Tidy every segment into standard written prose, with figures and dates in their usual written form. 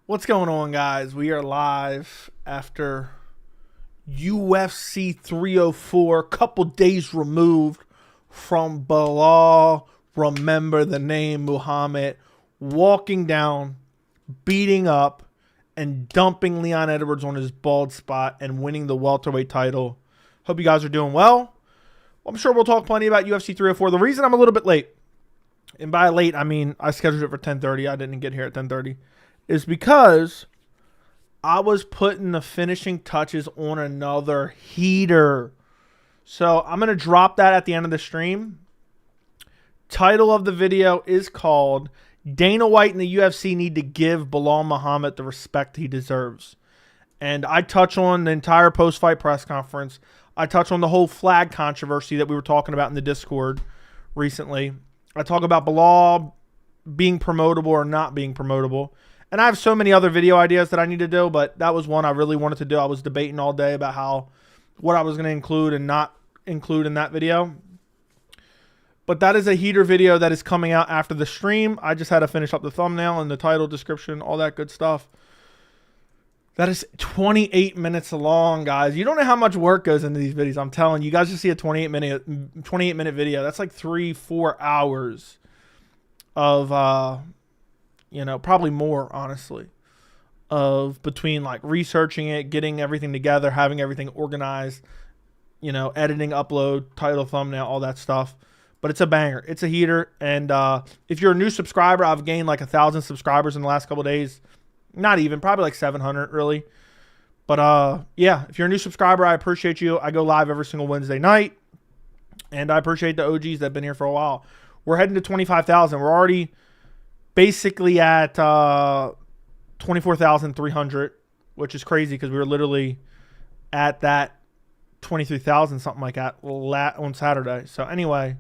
What's going on, guys? We are live after UFC 304, couple days removed from Belal, remember the name Muhammad, walking down, beating up, and dumping Leon Edwards on his bald spot and winning the welterweight title. Hope you guys are doing well. I'm sure we'll talk plenty about UFC 304. The reason I'm a little bit late, and by late, I mean I scheduled it for 10:30. I didn't get here at 10:30. Is because I was putting the finishing touches on another heater. So I'm going to drop that at the end of the stream. Title of the video is called Dana White and the UFC Need to Give Belal Muhammad the Respect He Deserves. And I touch on the entire post-fight press conference. I touch on the whole flag controversy that we were talking about in the Discord recently. I talk about Belal being promotable or not being promotable. And I have so many other video ideas that I need to do, but that was one I really wanted to do. I was debating all day about what I was going to include and not include in that video. But that is a heater video that is coming out after the stream. I just had to finish up the thumbnail and the title, description, all that good stuff. That is 28 minutes long, guys. You don't know how much work goes into these videos. I'm telling you, guys just see a 28-minute video. That's like 3-4 hours of probably more, honestly, of between like researching it, getting everything together, having everything organized, editing, upload, title, thumbnail, all that stuff. But it's a banger. It's a heater. And if you're a new subscriber, I've gained like 1,000 subscribers in the last couple of days. Not even, probably like 700 really. But yeah, if you're a new subscriber, I appreciate you. I go live every single Wednesday night. And I appreciate the OGs that have been here for a while. We're heading to 25,000. We're already basically at 24,300, which is crazy because we were literally at that 23,000, something like that, on Saturday. So anyway,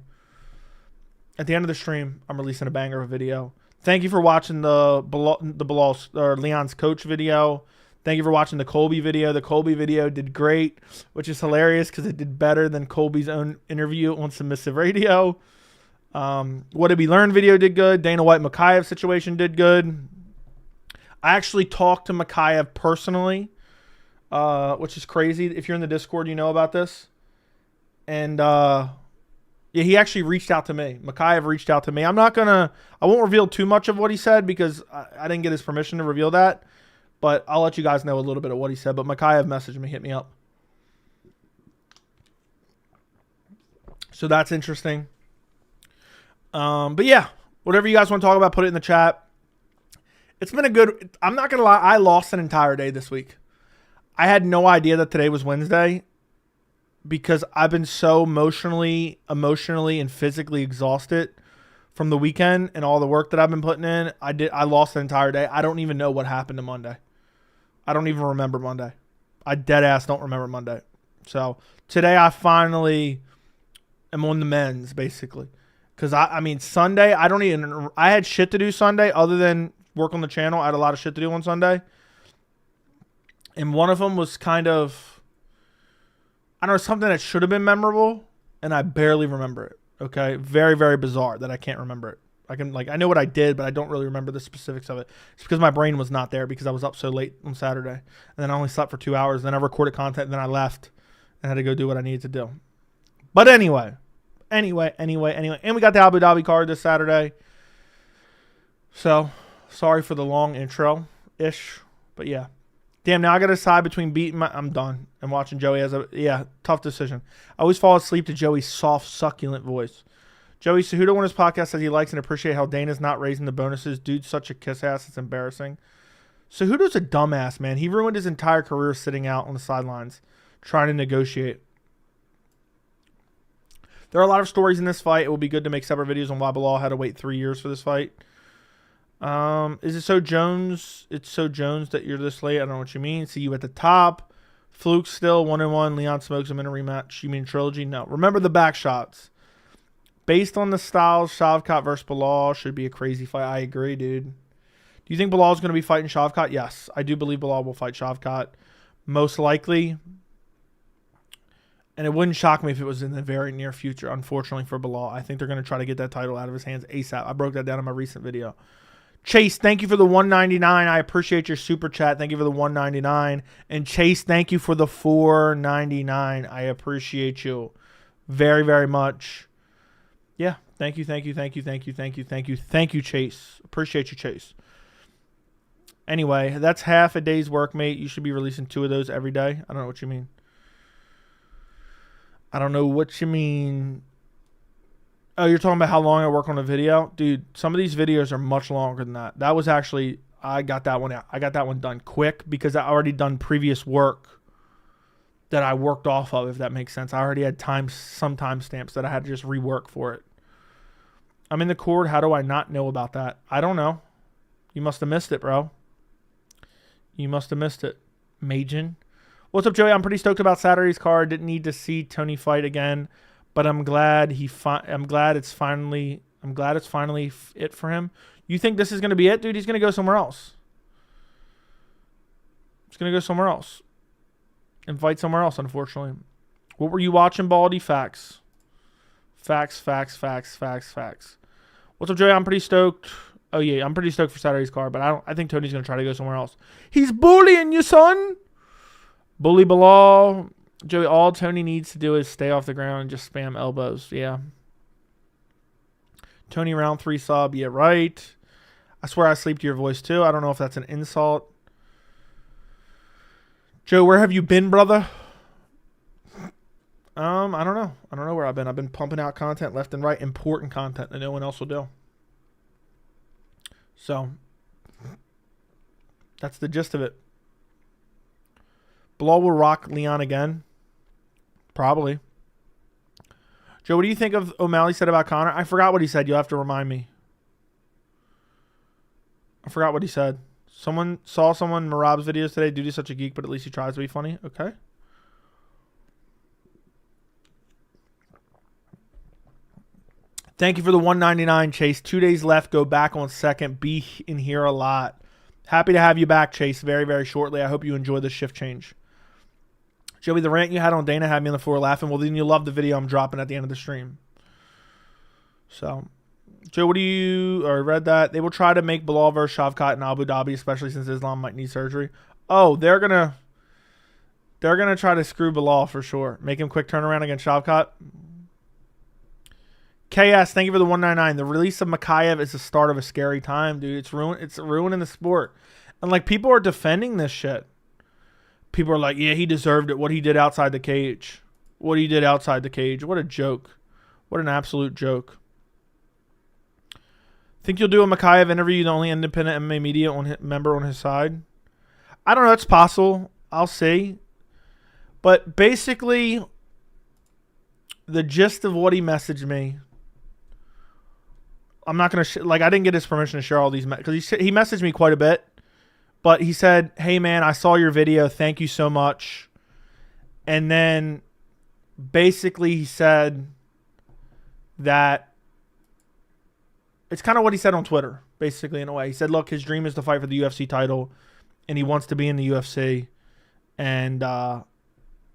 at the end of the stream, I'm releasing a banger of a video. Thank you for watching the Belal or Leon's coach video. Thank you for watching the Colby video. The Colby video did great, which is hilarious because it did better than Colby's own interview on Submissive Radio. What Did We Learn video did good. Dana White Makhachev situation did good. I actually talked to Makhachev personally, which is crazy. If you're in the Discord, you know about this. And yeah, he actually reached out to me. Makhachev reached out to me. I won't reveal too much of what he said because I didn't get his permission to reveal that. But I'll let you guys know a little bit of what he said. But Makhachev messaged me, hit me up. So that's interesting. But yeah, whatever you guys want to talk about, put it in the chat. It's been a good, I'm not going to lie, I lost an entire day this week. I had no idea that today was Wednesday because I've been so emotionally and physically exhausted from the weekend and all the work that I've been putting in. I lost an entire day. I don't even know what happened to Monday. I don't even remember Monday. I dead ass don't remember Monday. So today I finally am on the mends, basically. Because, I mean, Sunday, I had shit to do Sunday other than work on the channel. I had a lot of shit to do on Sunday. And one of them was kind of, I don't know, something that should have been memorable, and I barely remember it, okay? Very, very bizarre that I can't remember it. I know what I did, but I don't really remember the specifics of it. It's because my brain was not there because I was up so late on Saturday. And then I only slept for 2 hours. Then I recorded content, and then I left and had to go do what I needed to do. But anyway. And we got the Abu Dhabi card this Saturday. So, sorry for the long intro-ish. But yeah. Damn, now I got to decide between beating I'm done. And watching Joey tough decision. I always fall asleep to Joey's soft, succulent voice. Joey Cejudo on his podcast says he likes and appreciates how Dana's not raising the bonuses. Dude's such a kiss ass. It's embarrassing. Cejudo's a dumbass, man. He ruined his entire career sitting out on the sidelines trying to negotiate. There are a lot of stories in this fight. It will be good to make separate videos on why Belal had to wait 3 years for this fight. Is it so Jones? It's so Jones that you're this late. I don't know what you mean. See you at the top. Fluke still 1-1. Leon smokes him in a rematch. You mean trilogy? No. Remember the back shots. Based on the styles, Shavkat versus Belal should be a crazy fight. I agree, dude. Do you think Belal is going to be fighting Shavkat? Yes. I do believe Belal will fight Shavkat. Most likely. And it wouldn't shock me if it was in the very near future, unfortunately for Belal. I think they're going to try to get that title out of his hands ASAP. I broke that down in my recent video. Chase, thank you for the $1.99. I appreciate your super chat. Thank you for the $1.99. And Chase, thank you for the $4.99. I appreciate you very, very much. Yeah, thank you, thank you, thank you, thank you, thank you, thank you, thank you, Chase. Appreciate you, Chase. Anyway, that's half a day's work, mate. You should be releasing 2 of those every day. I don't know what you mean. I don't know what you mean. Oh, you're talking about how long I work on a video? Dude, some of these videos are much longer than that. That was actually, I got that one out. I got that one done quick because I already done previous work that I worked off of, if that makes sense. I already had some timestamps that I had to just rework for it. I'm in the cord. How do I not know about that? I don't know. You must have missed it, bro. You must have missed it. Majin. What's up, Joey? I'm pretty stoked about Saturday's card. Didn't need to see Tony fight again. But I'm glad it's finally it for him. You think this is going to be it, dude? He's going to go somewhere else. He's going to go somewhere else. And fight somewhere else, unfortunately. What were you watching, Baldy? Facts. Facts. What's up, Joey? I'm pretty stoked. Oh, yeah, I'm pretty stoked for Saturday's card, but I think Tony's going to try to go somewhere else. He's bullying you, son. Bully Belal. Joey, all Tony needs to do is stay off the ground and just spam elbows. Yeah. Tony round 3 sub. Yeah, right. I swear I sleep to your voice too. I don't know if that's an insult. Joe, where have you been, brother? I don't know. I don't know where I've been. I've been pumping out content left and right. Important content that no one else will do. So, that's the gist of it. Belal will rock Leon again. Probably. Joe, what do you think of O'Malley said about Conor? I forgot what he said. You'll have to remind me. I forgot what he said. Someone saw someone in Marab's videos today. Dude is such a geek, but at least he tries to be funny. Okay. Thank you for the $1.99, Chase. 2 days left. Go back on second. Be in here a lot. Happy to have you back, Chase, very, very shortly. I hope you enjoy the shift change. Joey, the rant you had on Dana had me on the floor laughing. Well, then you love the video I'm dropping at the end of the stream. So, Joe, what do you... Or read that. They will try to make Belal versus Shavkat in Abu Dhabi, especially since Islam might need surgery. Oh, they're going to try to screw Belal for sure. Make him quick turnaround against Shavkat. KS, thank you for the $1.99. The release of Makhachev is the start of a scary time, dude. It's ruining the sport. And, like, people are defending this shit. People are like, yeah, he deserved it. What he did outside the cage. What he did outside the cage. What a joke. What an absolute joke. Think you'll do a Makhachev interview, the only independent MMA media member on his side? I don't know. It's possible. I'll see. But basically, the gist of what he messaged me, I'm not going to... I didn't get his permission to share all these... Because he messaged me quite a bit. But he said, hey, man, I saw your video. Thank you so much. And then basically he said that it's kind of what he said on Twitter, basically, in a way. He said, look, his dream is to fight for the UFC title, and he wants to be in the UFC. And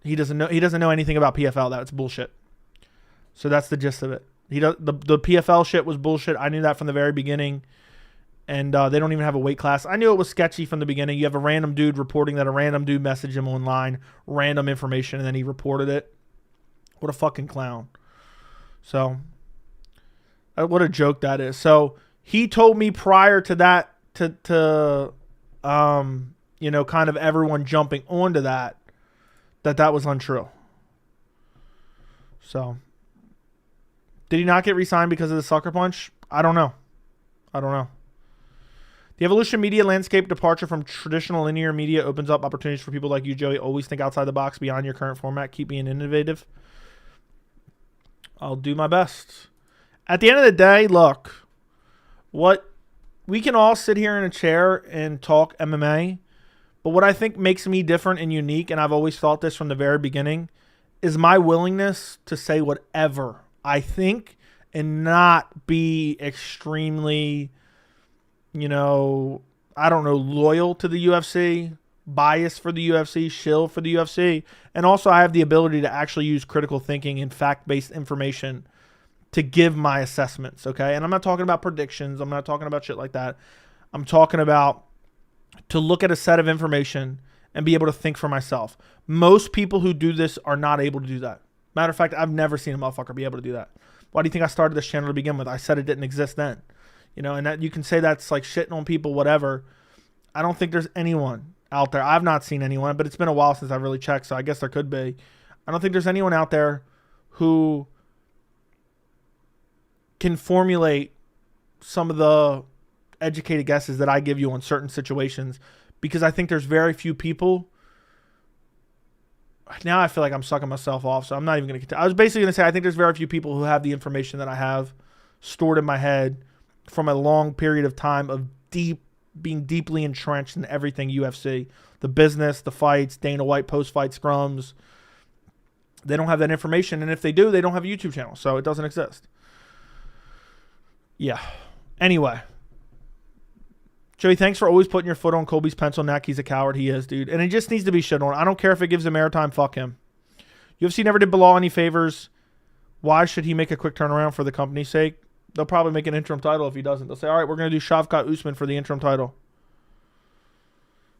he doesn't know anything about PFL. That's bullshit. So that's the gist of it. The PFL shit was bullshit. I knew that from the very beginning. And they don't even have a weight class. I knew it was sketchy from the beginning. You have a random dude reporting that a random dude messaged him online, random information, and then he reported it. What a fucking clown. So, what a joke that is. So, he told me prior to that, kind of everyone jumping onto that was untrue. So, did he not get re-signed because of the sucker punch? I don't know. The evolution media landscape departure from traditional linear media opens up opportunities for people like you, Joey. Always think outside the box, beyond your current format. Keep being innovative. I'll do my best. At the end of the day, look, we can all sit here in a chair and talk MMA, but what I think makes me different and unique, and I've always thought this from the very beginning, is my willingness to say whatever I think and not be extremely... loyal to the UFC, biased for the UFC, shill for the UFC. And also I have the ability to actually use critical thinking and fact-based information to give my assessments, okay? And I'm not talking about predictions. I'm not talking about shit like that. I'm talking about to look at a set of information and be able to think for myself. Most people who do this are not able to do that. Matter of fact, I've never seen a motherfucker be able to do that. Why do you think I started this channel to begin with? I said it didn't exist then. You know, and that you can say that's like shitting on people, whatever. I don't think there's anyone out there. I've not seen anyone, but it's been a while since I've really checked, so I guess there could be. I don't think there's anyone out there who can formulate some of the educated guesses that I give you on certain situations, because I think there's very few people. Now I feel like I'm sucking myself off, so I'm not even going to continue. I was basically going to say I think there's very few people who have the information that I have stored in my head from a long period of time of being deeply entrenched in everything UFC. The business, the fights, Dana White post-fight scrums. They don't have that information, and if they do, they don't have a YouTube channel, so it doesn't exist. Yeah. Anyway. Joey, thanks for always putting your foot on Colby's pencil neck. He's a coward. He is, dude. And he just needs to be shit on. I don't care if it gives him airtime. Fuck him. UFC never did Belal any favors. Why should he make a quick turnaround for the company's sake? They'll probably make an interim title if he doesn't. They'll say, all right, we're going to do Shavkat Usman for the interim title.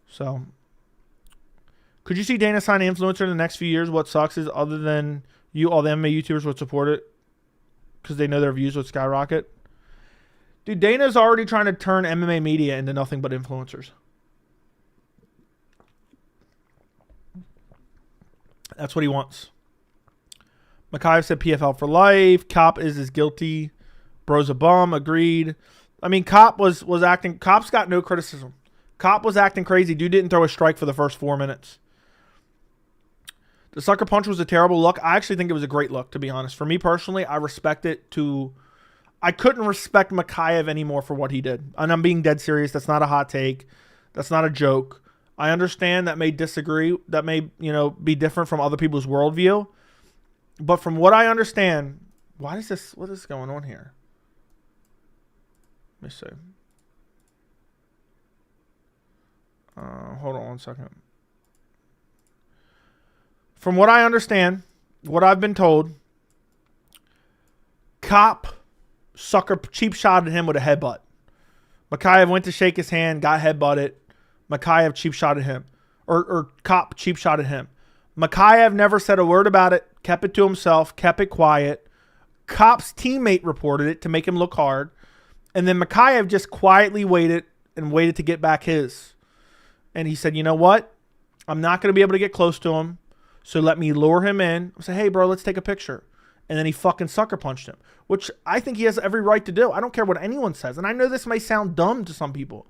So, could you see Dana sign an influencer in the next few years? What sucks is other than you, all the MMA YouTubers would support it because they know their views would skyrocket. Dude, Dana's already trying to turn MMA media into nothing but influencers. That's what he wants. Makhachev said PFL for life. Cop is as guilty. Bro's a bum. Agreed. I mean, Cop was acting. Cop's got no criticism. Cop was acting crazy. Dude didn't throw a strike for the first 4 minutes. The sucker punch was a terrible look. I actually think it was a great look, to be honest. For me personally, I respect it to... I couldn't respect Makhachev anymore for what he did. And I'm being dead serious. That's not a hot take. That's not a joke. I understand that may disagree. That may, you know, be different from other people's worldview. But from what I understand... What is going on here? Let me see. Hold on one second. From what I understand, what I've been told, Cop sucker cheap shotted him with a headbutt. Makhachev went to shake his hand, got headbutted. Makhachev cheap shotted him. Or Cop cheap shotted him. Makhachev never said a word about it, kept it to himself, kept it quiet. Cop's teammate reported it to make him look hard. And then Makhachev just quietly waited to get back his. And he said, you know what? I'm not going to be able to get close to him. So let me lure him in. I say, hey, bro, let's take a picture. And then he fucking sucker punched him, which I think he has every right to do. I don't care what anyone says. And I know this may sound dumb to some people.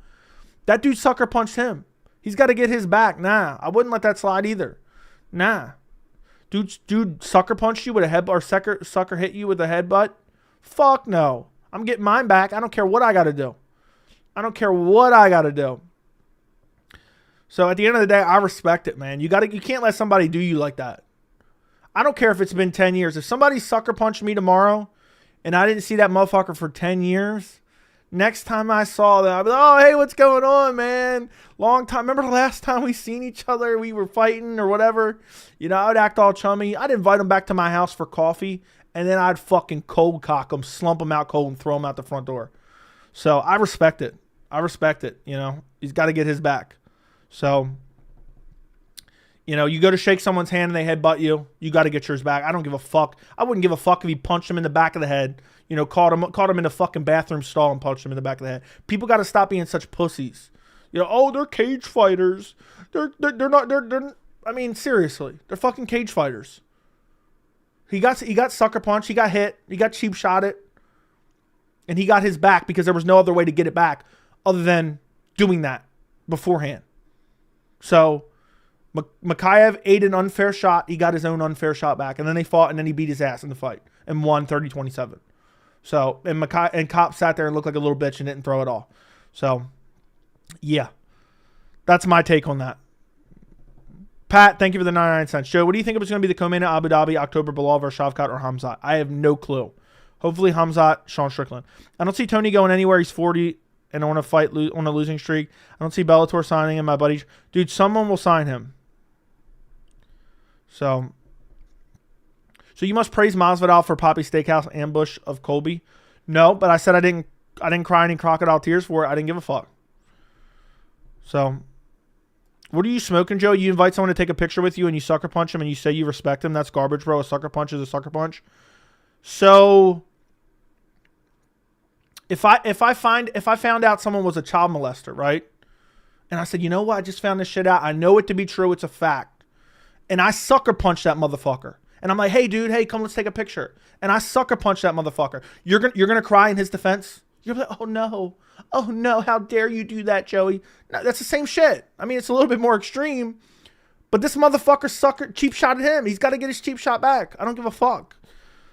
That dude sucker punched him. He's got to get his back. Nah, I wouldn't let that slide either. Nah. Dude sucker punched you with a headbutt, or sucker hit you with a headbutt? Fuck no. I'm getting mine back. I don't care what I got to do. I don't care what I got to do. So at the end of the day, I respect it, man. You can't let somebody do you like that. I don't care if it's been 10 years. If somebody sucker punched me tomorrow and I didn't see that motherfucker for 10 years, next time I saw them, I'd be like, oh, hey, what's going on, man? Long time. Remember the last time we seen each other? We were fighting or whatever. You know, I would act all chummy. I'd invite him back to my house for coffee, and then I'd fucking cold cock him, slump him out cold, and throw him out the front door. So I respect it. I respect it. You know, he's got to get his back. So, you know, you go to shake someone's hand and they headbutt you, you got to get yours back. I don't give a fuck. I wouldn't give a fuck if he punched him in the back of the head. You know, caught him in the fucking bathroom stall and punched him in the back of the head. People got to stop being such pussies. You know, oh, they're cage fighters. They're not. I mean, seriously, they're fucking cage fighters. He got sucker punched. He got hit. He got cheap shotted, and he got his back because there was no other way to get it back other than doing that beforehand. So Makhachev ate an unfair shot. He got his own unfair shot back. And then they fought, and then he beat his ass in the fight and won 30-27. So, and Cop sat there and looked like a little bitch and didn't throw it all. So, yeah. That's my take on that. Pat, thank you for the 99 cents. Joe, what do you think it was going to be the co-main at Abu Dhabi, October, Belal versus Shavkat or Hamzat? I have no clue. Hopefully Hamzat, Sean Strickland. I don't see Tony going anywhere. He's 40 and on a fight on a losing streak. I don't see Bellator signing him, my buddy. Dude, someone will sign him. So you must praise Masvidal for Poppy Steakhouse ambush of Colby. No, but I said I didn't cry any crocodile tears for it. I didn't give a fuck. So, what are you smoking, Joe? You invite someone to take a picture with you and you sucker punch him and you say you respect him. That's garbage, bro. A sucker punch is a sucker punch. So, if I found out someone was a child molester, right? And I said, you know what? I just found this shit out. I know it to be true. It's a fact. And I sucker punch that motherfucker. And I'm like, hey, dude, hey, come, let's take a picture. And I sucker punch that motherfucker. You're gonna cry in his defense? You're like, oh no, how dare you do that, Joey? No, that's the same shit. I mean, it's a little bit more extreme, but this motherfucker cheap shotted him. He's got to get his cheap shot back. I don't give a fuck.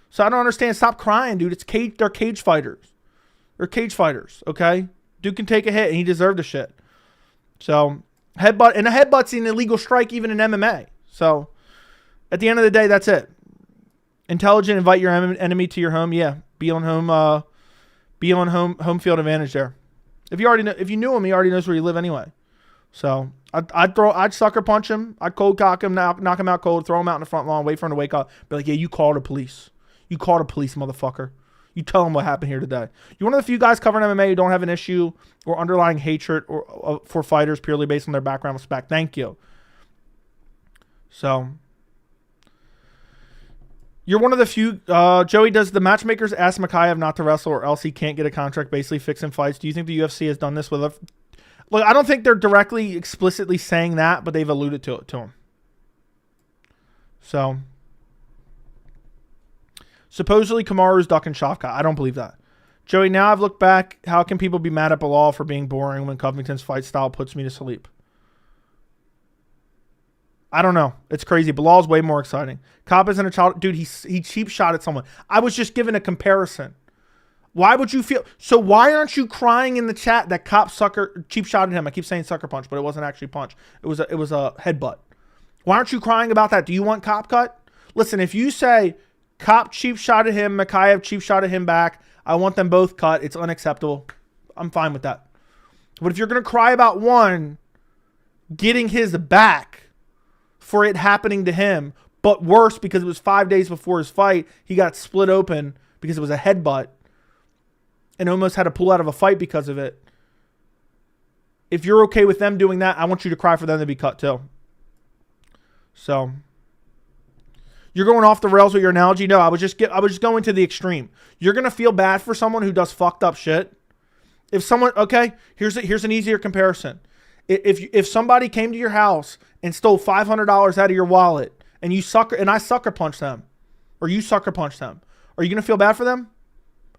So I don't understand. Stop crying, dude. They're cage fighters. They're cage fighters, okay? Dude can take a hit, and he deserved the shit. So, headbutt, and a headbutt's an illegal strike even in MMA. So, at the end of the day, that's it. Intelligent, invite your enemy to your home. Yeah, be on home home field advantage there. If you knew him, he already knows where you live anyway. So I'd sucker punch him. I'd cold cock him, knock him out cold, throw him out in the front lawn, wait for him to wake up. Be like, yeah, you call the police. You call the police, motherfucker. You tell him what happened here today. You're one of the few guys covering MMA who don't have an issue or underlying hatred or for fighters purely based on their background respect. Thank you. So you're one of the few. Joey, does the matchmakers ask Makhachev not to wrestle or else he can't get a contract, basically fixing fights? Do you think the UFC has done this with a... Look, I don't think they're directly explicitly saying that, but they've alluded to it to him. So, supposedly Kamaru's ducking Shavkat. I don't believe that. Joey, now I've looked back. How can people be mad at Belal for being boring when Covington's fight style puts me to sleep? I don't know. It's crazy. Bilal's way more exciting. Cop isn't a child. Dude, he cheap shot at someone. I was just giving a comparison. Why would you feel... So why aren't you crying in the chat that Cop cheap shot at him? I keep saying sucker punch, but it wasn't actually punch. It was a headbutt. Why aren't you crying about that? Do you want Cop cut? Listen, if you say Cop cheap shot at him, Makhachev cheap shot at him back, I want them both cut. It's unacceptable. I'm fine with that. But if you're going to cry about one getting his back for it happening to him, but worse because it was 5 days before his fight, he got split open because it was a headbutt and almost had to pull out of a fight because of it. If you're okay with them doing that, I want you to cry for them to be cut too. So you're going off the rails with your analogy. No, I was just going to the extreme. You're going to feel bad for someone who does fucked up shit. If someone, okay, here's an easier comparison. If somebody came to your house and stole $500 out of your wallet and I sucker punch them, or you sucker punch them, are you gonna feel bad for them?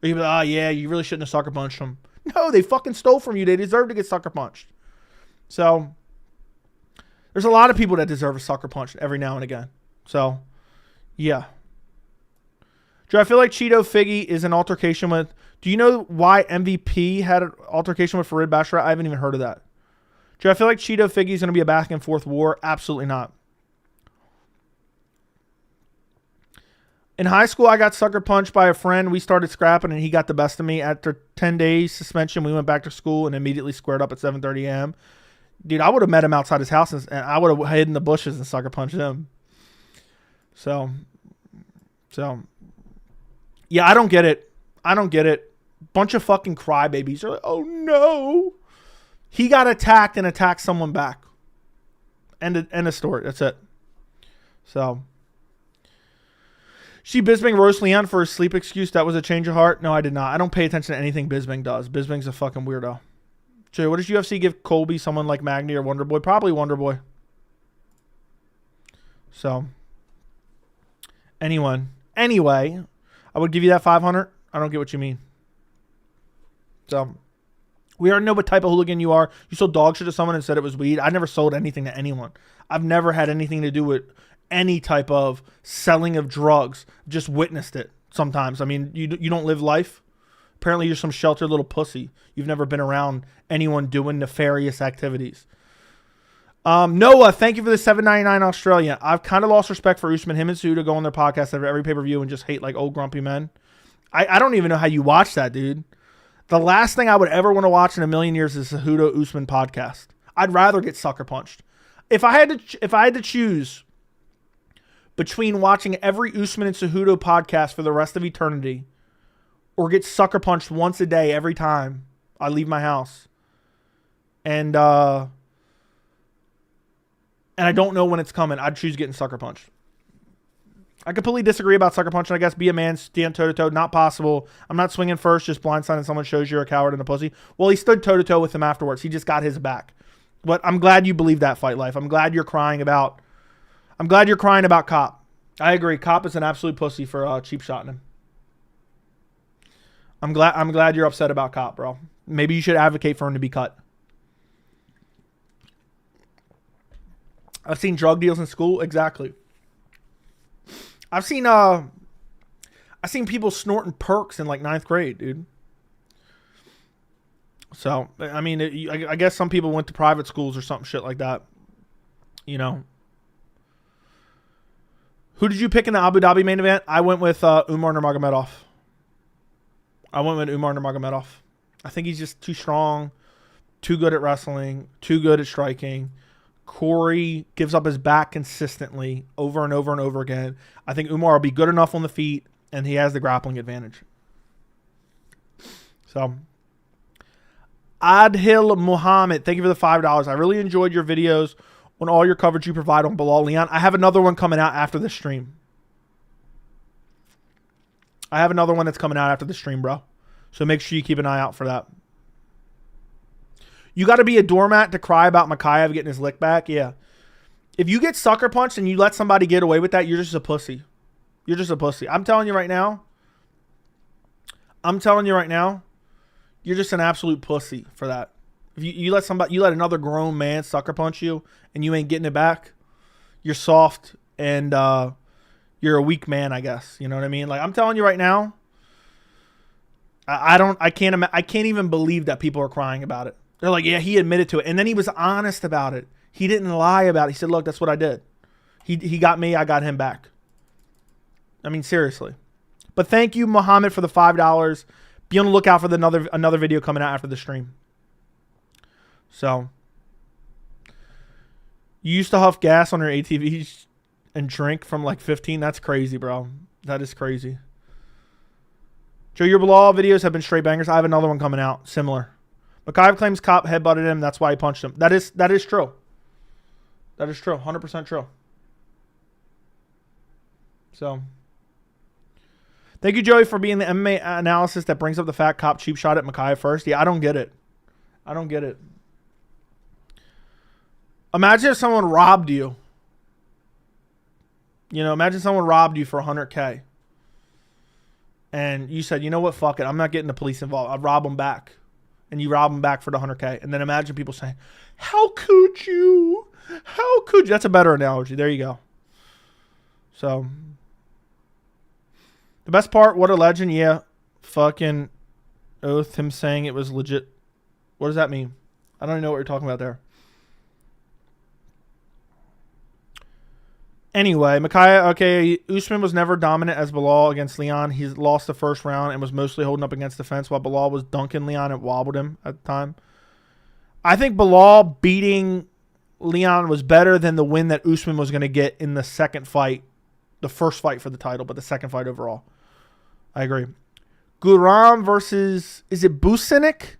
Or you be like, oh yeah, you really shouldn't have sucker punched them. No, they fucking stole from you. They deserve to get sucker punched. So there's a lot of people that deserve a sucker punch every now and again. So yeah. Do I feel like Cheeto Figgy is an altercation with? Do you know why MVP had an altercation with Farid Basharat? I haven't even heard of that. Do I feel like Cheeto Figgy is going to be a back and forth war? Absolutely not. In high school, I got sucker punched by a friend. We started scrapping, and he got the best of me. After 10 days suspension, we went back to school and immediately squared up at 7:30 a.m. Dude, I would have met him outside his house, and I would have hid in the bushes and sucker punched him. So, yeah, I don't get it. Bunch of fucking crybabies are like, oh no. He got attacked and attacked someone back. End of story. That's it. So, she Bisping roast Leon for his sleep excuse. That was a change of heart. No, I did not. I don't pay attention to anything Bisping does. Bisping's a fucking weirdo. So, what does UFC give Colby? Someone like Magny or Wonderboy? Probably Wonderboy. So, anyway, I would give you that 500. I don't get what you mean. So, we already know what type of hooligan you are. You sold dog shit to someone and said it was weed. I never sold anything to anyone. I've never had anything to do with any type of selling of drugs. Just witnessed it sometimes. I mean, you don't live life. Apparently, you're some sheltered little pussy. You've never been around anyone doing nefarious activities. Noah, thank you for the $7.99 Australia. I've kind of lost respect for Usman. Him and Suda go on their podcast every pay-per-view and just hate like old grumpy men. I don't even know how you watch that, dude. The last thing I would ever want to watch in a million years is a Cejudo Usman podcast. I'd rather get sucker punched. If I had to choose between watching every Usman and Cejudo podcast for the rest of eternity or get sucker punched once a day every time I leave my house and and I don't know when it's coming, I'd choose getting sucker punched. I completely disagree about sucker punching. I guess be a man, stand toe-to-toe. Not possible. I'm not swinging first, just blindsiding someone shows you're a coward and a pussy. Well, he stood toe-to-toe with him afterwards. He just got his back. But I'm glad you believe that, Fight Life. I'm glad you're crying about Cop. I agree. Cop is an absolute pussy for cheap shotting him. I'm glad you're upset about Cop, bro. Maybe you should advocate for him to be cut. I've seen drug deals in school. Exactly. I've seen people snorting perks in like 9th grade, dude. So, I mean, I guess some people went to private schools or something shit like that. You know. Who did you pick in the Abu Dhabi main event? I went with Umar Nurmagomedov. I think he's just too strong, too good at wrestling, too good at striking. Corey gives up his back consistently over and over and over again. I think Umar will be good enough on the feet, and he has the grappling advantage. So, Adhil Muhammad, thank you for the $5. I really enjoyed your videos on all your coverage you provide on Belal Leon. I have another one coming out after the stream. Bro. So make sure you keep an eye out for that. You got to be a doormat to cry about Makhachev getting his lick back. Yeah. If you get sucker punched and you let somebody get away with that, you're just a pussy. I'm telling you right now. You're just an absolute pussy for that. If you let another grown man sucker punch you and you ain't getting it back, you're soft and you're a weak man, I guess. You know what I mean? Like, I'm telling you right now, I can't even believe that people are crying about it. They're like, yeah, he admitted to it. And then he was honest about it. He didn't lie about it. He said, look, that's what I did. He got me. I got him back. I mean, seriously. But thank you, Muhammad, for the $5. Be on the lookout for another video coming out after the stream. So, you used to huff gas on your ATVs and drink from like 15? That's crazy, bro. That is crazy. Joe, your Belal videos have been straight bangers. I have another one coming out. Similar. Makhachev claims Cop headbutted him. That's why he punched him. That is true. That is true. 100% true. So, thank you, Joey, for being the MMA analysis that brings up the fact Cop cheap shot at Makhachev first. Yeah, I don't get it. Imagine if someone robbed you. You know, imagine someone robbed you for $100K. And you said, you know what, fuck it. I'm not getting the police involved. I'll rob them back. And you rob them back for the $100K. And then imagine people saying, how could you? How could you? That's a better analogy. There you go. So, the best part, what a legend. Yeah. Fucking oath him saying it was legit. What does that mean? I don't even know what you're talking about there. Anyway, Makhachev, okay, Usman was never dominant as Belal against Leon. He lost the first round and was mostly holding up against the fence while Belal was dunking Leon and wobbled him at the time. I think Belal beating Leon was better than the win that Usman was going to get in the second fight. The first fight for the title, but the second fight overall. I agree. Guram versus, is it Businik?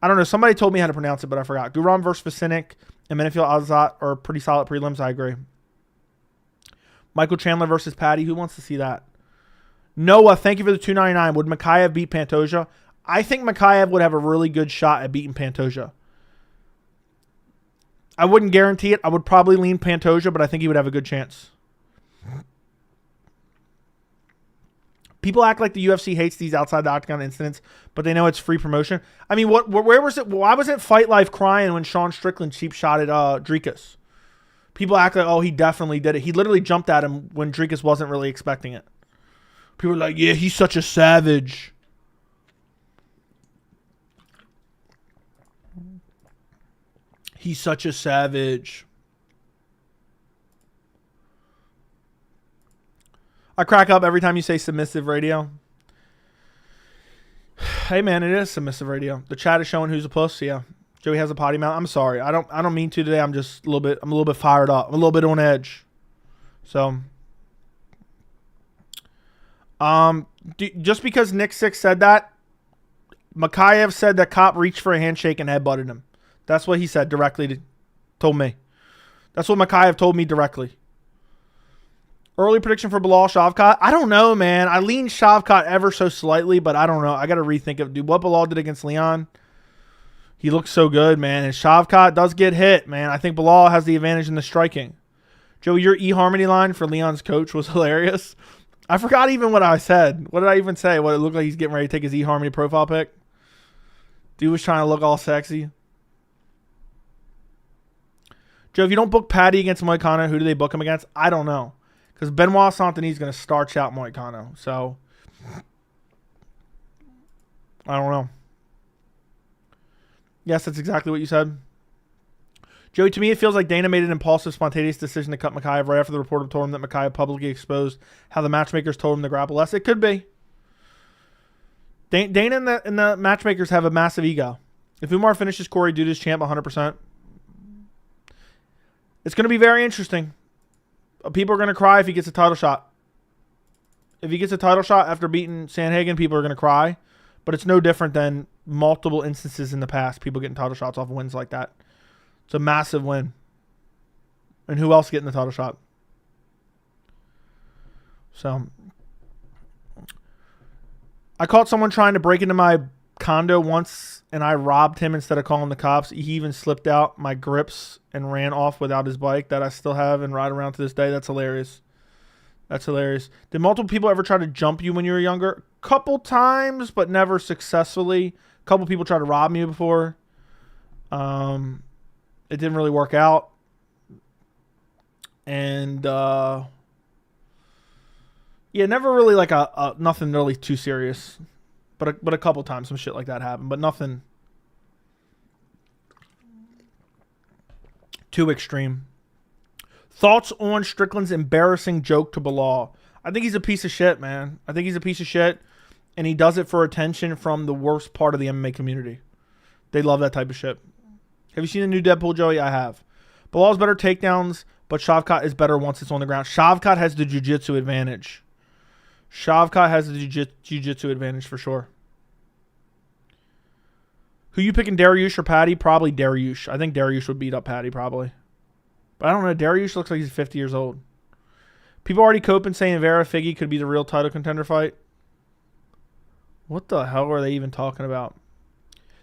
I don't know. Somebody told me how to pronounce it, but I forgot. Guram versus Businik and Menifil Azat are pretty solid prelims. I agree. Michael Chandler versus Patty. Who wants to see that? Noah, thank you for the $2.99. Would Makhachev beat Pantoja? I think Makhachev would have a really good shot at beating Pantoja. I wouldn't guarantee it. I would probably lean Pantoja, but I think he would have a good chance. People act like the UFC hates these outside the octagon incidents, but they know it's free promotion. I mean, where was it? Why wasn't Fight Life crying when Sean Strickland cheap shot at Dricus? People act like, oh, he definitely did it. He literally jumped at him when Dricus wasn't really expecting it. People are like, yeah, he's such a savage. He's such a savage. I crack up every time you say submissive radio. Hey man, it is submissive radio. The chat is showing who's a puss. Yeah, Joey has a potty mouth. I'm sorry. I don't mean to today. I'm just a little bit fired up. I'm a little bit on edge. So, just because Nick Six said that, Makhachev said that Cop reached for a handshake and headbutted him. That's what he said directly. Told me. That's what Makhachev told me directly. Early prediction for Belal Shavkat? I don't know, man. I lean Shavkat ever so slightly, but I don't know. I got to rethink of, dude, what Belal did against Leon. He looks so good, man. And Shavkat does get hit, man. I think Belal has the advantage in the striking. Joe, your eHarmony line for Leon's coach was hilarious. I forgot even what I said. What did I even say? What it looked like he's getting ready to take his eHarmony profile pic. Dude was trying to look all sexy. Joe, if you don't book Patty against Moicano, who do they book him against? I don't know. Because Benoit Saint-Denis is going to starch out Moicano. So, I don't know. Yes, that's exactly what you said. Joey, to me, it feels like Dana made an impulsive, spontaneous decision to cut Makhachev right after the reporter told him that Makhachev publicly exposed how the matchmakers told him to grapple less. It could be. Dana and the matchmakers have a massive ego. If Umar finishes Corey, dude is champ 100%. It's going to be very interesting. People are going to cry if he gets a title shot. If he gets a title shot after beating Sandhagen, people are going to cry. But it's no different than multiple instances in the past. People getting title shots off of wins like that. It's a massive win. And who else getting the title shot? So, I caught someone trying to break into my condo once, and I robbed him instead of calling the cops. He even slipped out my grips and ran off without his bike that I still have and ride around to this day. That's hilarious. That's hilarious. Did multiple people ever try to jump you when you were younger? Couple times, but never successfully. A couple people tried to rob me before. It didn't really work out. And, yeah, never really like nothing really too serious. But a couple times some shit like that happened. But nothing too extreme. Thoughts on Strickland's embarrassing joke to Belal? I think he's a piece of shit, man. I think he's a piece of shit. And he does it for attention from the worst part of the MMA community. They love that type of shit. Have you seen the new Deadpool, Joey? I have. Belal's better takedowns, but Shavkat is better once it's on the ground. Shavkat has the jiu-jitsu advantage. Shavkat has the jiu-jitsu advantage for sure. Who you picking, Dariush or Patty? Probably Dariush. I think Dariush would beat up Patty probably. But I don't know. Dariush looks like he's 50 years old. People already coping saying Vera Figgy could be the real title contender fight. What the hell are they even talking about?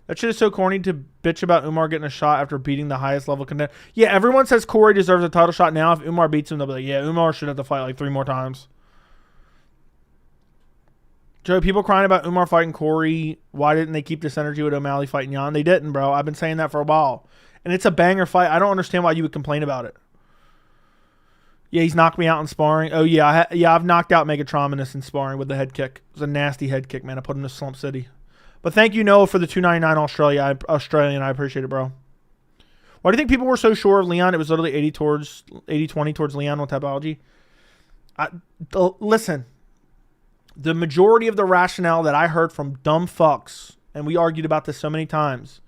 That shit is so corny to bitch about Umar getting a shot after beating the highest level contender. Yeah, everyone says Corey deserves a title shot now. If Umar beats him, they'll be like, yeah, Umar should have to fight like 3 more times. Joe, people crying about Umar fighting Corey. Why didn't they keep this energy with O'Malley fighting Jan? They didn't, bro. I've been saying that for a while. And it's a banger fight. I don't understand why you would complain about it. Yeah, he's knocked me out in sparring. Oh, yeah. I've knocked out Megatronus in sparring with the head kick. It was a nasty head kick, man. I put him to Slump City. But thank you, Noah, for the $2.99 Australian. I appreciate it, bro. Why do you think people were so sure of Leon? It was literally 80-20 towards Leon with Tapology. Listen, the majority of the rationale that I heard from dumb fucks, and we argued about this so many times.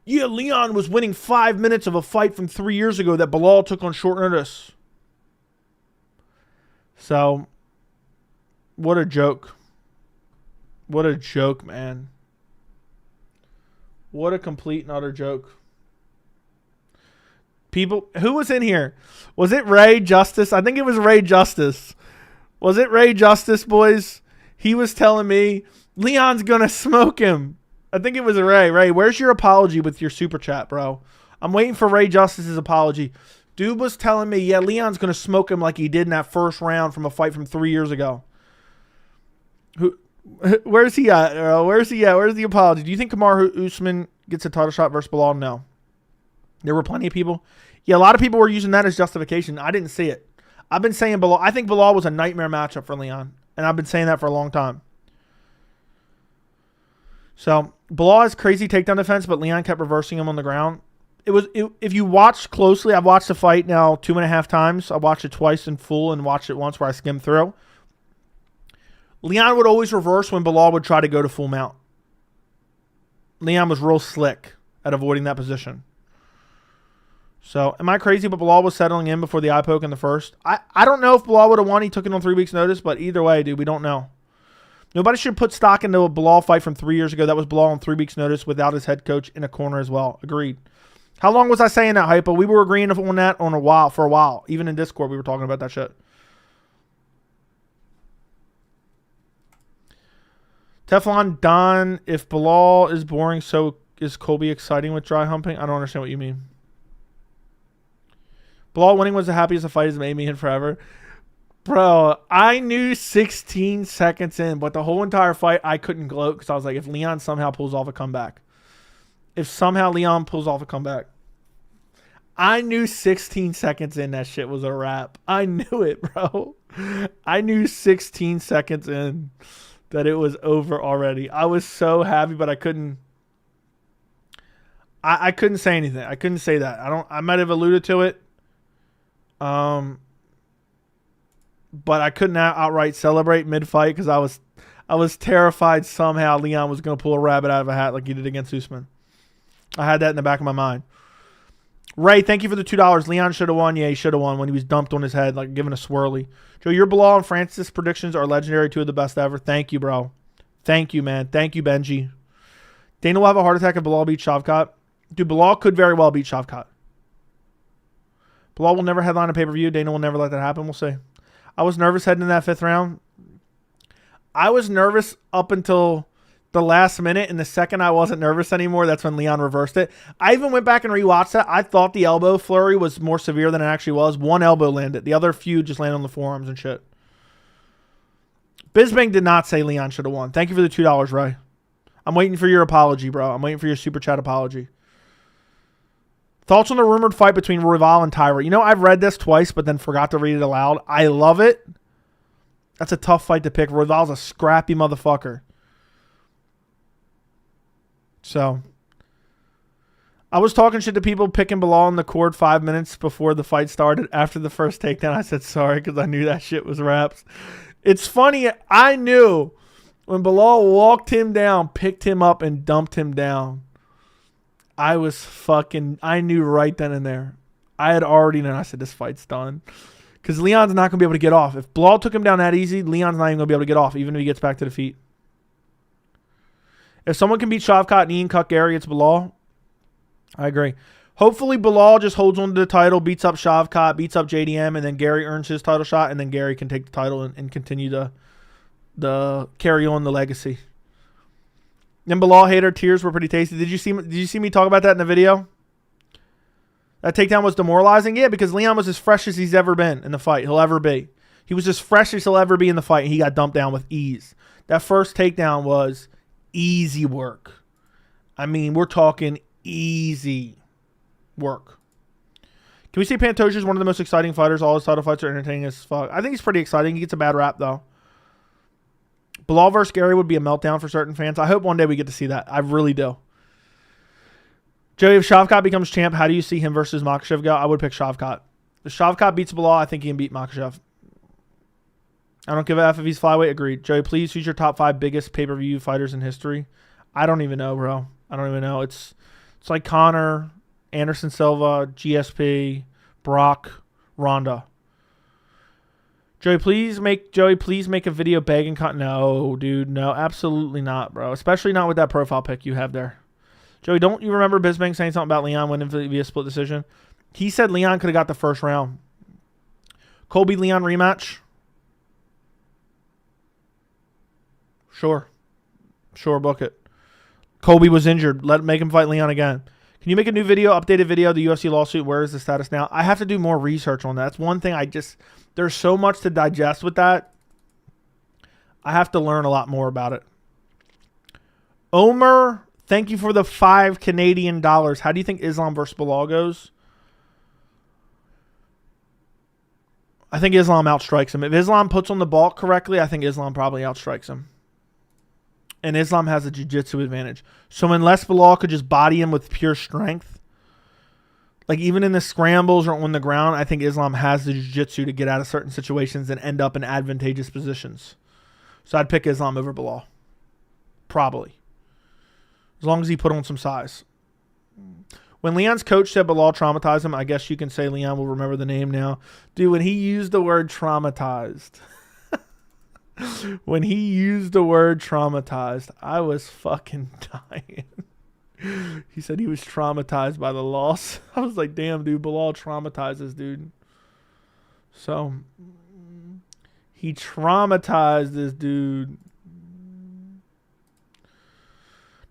Yeah, Leon was winning 5 minutes of a fight from 3 years ago that Belal took on short notice. So, what a joke. What a joke, man. What a complete and utter joke. People, who was in here? Was it Ray Justice? I think it was Ray Justice. Was it Ray Justice, boys? He was telling me, Leon's going to smoke him. I think it was Ray. Ray, where's your apology with your super chat, bro? I'm waiting for Ray Justice's apology. Dude was telling me, yeah, Leon's going to smoke him like he did in that first round from a fight from 3 years ago. Where's he at, bro? Where's he at? Where's the apology? Do you think Kamaru Usman gets a title shot versus Belal? No. There were plenty of people. Yeah, a lot of people were using that as justification. I didn't see it. I've been saying Belal. I think Belal was a nightmare matchup for Leon. And I've been saying that for a long time. So, Belal has crazy takedown defense, but Leon kept reversing him on the ground. If you watch closely, I've watched the fight now 2.5 times. I watched it twice in full and watched it once where I skimmed through. Leon would always reverse when Belal would try to go to full mount. Leon was real slick at avoiding that position. So, am I crazy? But Belal was settling in before the eye poke in the first. I don't know if Belal would have won. He took it on 3 weeks' notice, but either way, dude, we don't know. Nobody should put stock into a Belal fight from 3 years ago. That was Belal on 3 weeks' notice without his head coach in a corner as well. Agreed. How long was I saying that, Hypo? We were agreeing on that for a while. Even in Discord, we were talking about that shit. Teflon Don, if Belal is boring, so is Colby exciting with dry humping? I don't understand what you mean. Belal winning was the happiest a fight has made me in forever. Bro, I knew 16 seconds in, but the whole entire fight, I couldn't gloat because I was like, if Leon somehow pulls off a comeback. If somehow Leon pulls off a comeback. I knew 16 seconds in that shit was a wrap. I knew it, bro. I knew 16 seconds in that it was over already. I was so happy, but I couldn't. I couldn't say anything. I couldn't say that. I might have alluded to it. But I couldn't outright celebrate mid-fight because I was terrified somehow Leon was going to pull a rabbit out of a hat like he did against Usman. I had that in the back of my mind. Ray, thank you for the $2. Leon should have won. Yeah, he should have won when he was dumped on his head, like given a swirly. Joe, your Belal and Francis predictions are legendary. 2 of the best ever. Thank you, bro. Thank you, man. Thank you, Benji. Dana will have a heart attack if Belal beats Shavkat. Dude, Belal could very well beat Shavkat. Belal will never headline a pay-per-view. Dana will never let that happen. We'll see. I was nervous heading in that 5th round. I was nervous up until the last minute, and the second I wasn't nervous anymore, that's when Leon reversed it. I even went back and rewatched that. I thought the elbow flurry was more severe than it actually was. 1 elbow landed. The other few just landed on the forearms and shit. Bisbang did not say Leon should have won. Thank you for the $2, Ray. I'm waiting for your apology, bro. I'm waiting for your super chat apology. Thoughts on the rumored fight between Royval and Tyra? You know, I've read this twice, but then forgot to read it aloud. I love it. That's a tough fight to pick. Royval's a scrappy motherfucker. So, I was talking shit to people picking Belal in the court 5 minutes before the fight started. After the first takedown, I said sorry because I knew that shit was wraps. It's funny. I knew when Belal walked him down, picked him up, and dumped him down. I knew right then and there. I had already known. I said, this fight's done. Because Leon's not going to be able to get off. If Belal took him down that easy, Leon's not even going to be able to get off, even if he gets back to the feet. If someone can beat Shavkat and Ian cut Gary, it's Belal. I agree. Hopefully, Belal just holds on to the title, beats up Shavkat, beats up JDM, and then Gary earns his title shot, and then Gary can take the title and continue to carry on the legacy. Then Belal hater tears were pretty tasty. Did you see me talk about that in the video? That takedown was demoralizing? Yeah, because Leon was as fresh as he's ever been in the fight. He'll ever be. He was as fresh as he'll ever be in the fight, and he got dumped down with ease. That first takedown was easy work. I mean, we're talking easy work. Can we say Pantoja is one of the most exciting fighters? All his title fights are entertaining as fuck. I think he's pretty exciting. He gets a bad rap, though. Belal versus Gary would be a meltdown for certain fans. I hope one day we get to see that. I really do. Joey, if Shavkat becomes champ, how do you see him versus Makhachev go? I would pick Shavkat. If Shavkat beats Belal, I think he can beat Makhachev. I don't give a F if he's flyweight. Agreed. Joey, please, who's your top 5 biggest pay-per-view fighters in history? I don't even know, bro. I don't even know. It's like Conor, Anderson Silva, GSP, Brock, Ronda. Joey, please make a video begging. No, dude, no, absolutely not, bro. Especially not with that profile pic you have there. Joey, don't you remember Bisbang saying something about Leon winning via split decision? He said Leon could have got the first round. Colby Leon rematch. Sure, book it. Colby was injured. Make him fight Leon again. Can you make a new video, updated video, the UFC lawsuit? Where is the status now? I have to do more research on that. That's one thing there's so much to digest with that. I have to learn a lot more about it. Omer, thank you for the $5 Canadian. How do you think Islam versus Belal goes? I think Islam outstrikes him. If Islam puts on the bulk correctly, I think Islam probably outstrikes him. And Islam has a jiu-jitsu advantage. So unless Belal could just body him with pure strength, like even in the scrambles or on the ground, I think Islam has the jiu-jitsu to get out of certain situations and end up in advantageous positions. So I'd pick Islam over Belal. Probably. As long as he put on some size. When Leon's coach said Belal traumatized him, I guess you can say Leon will remember the name now. Dude, when he used the word traumatized... When he used the word traumatized, I was fucking dying. He said he was traumatized by the loss. I was like, damn, dude, Belal traumatizes, dude. So, he traumatized this dude.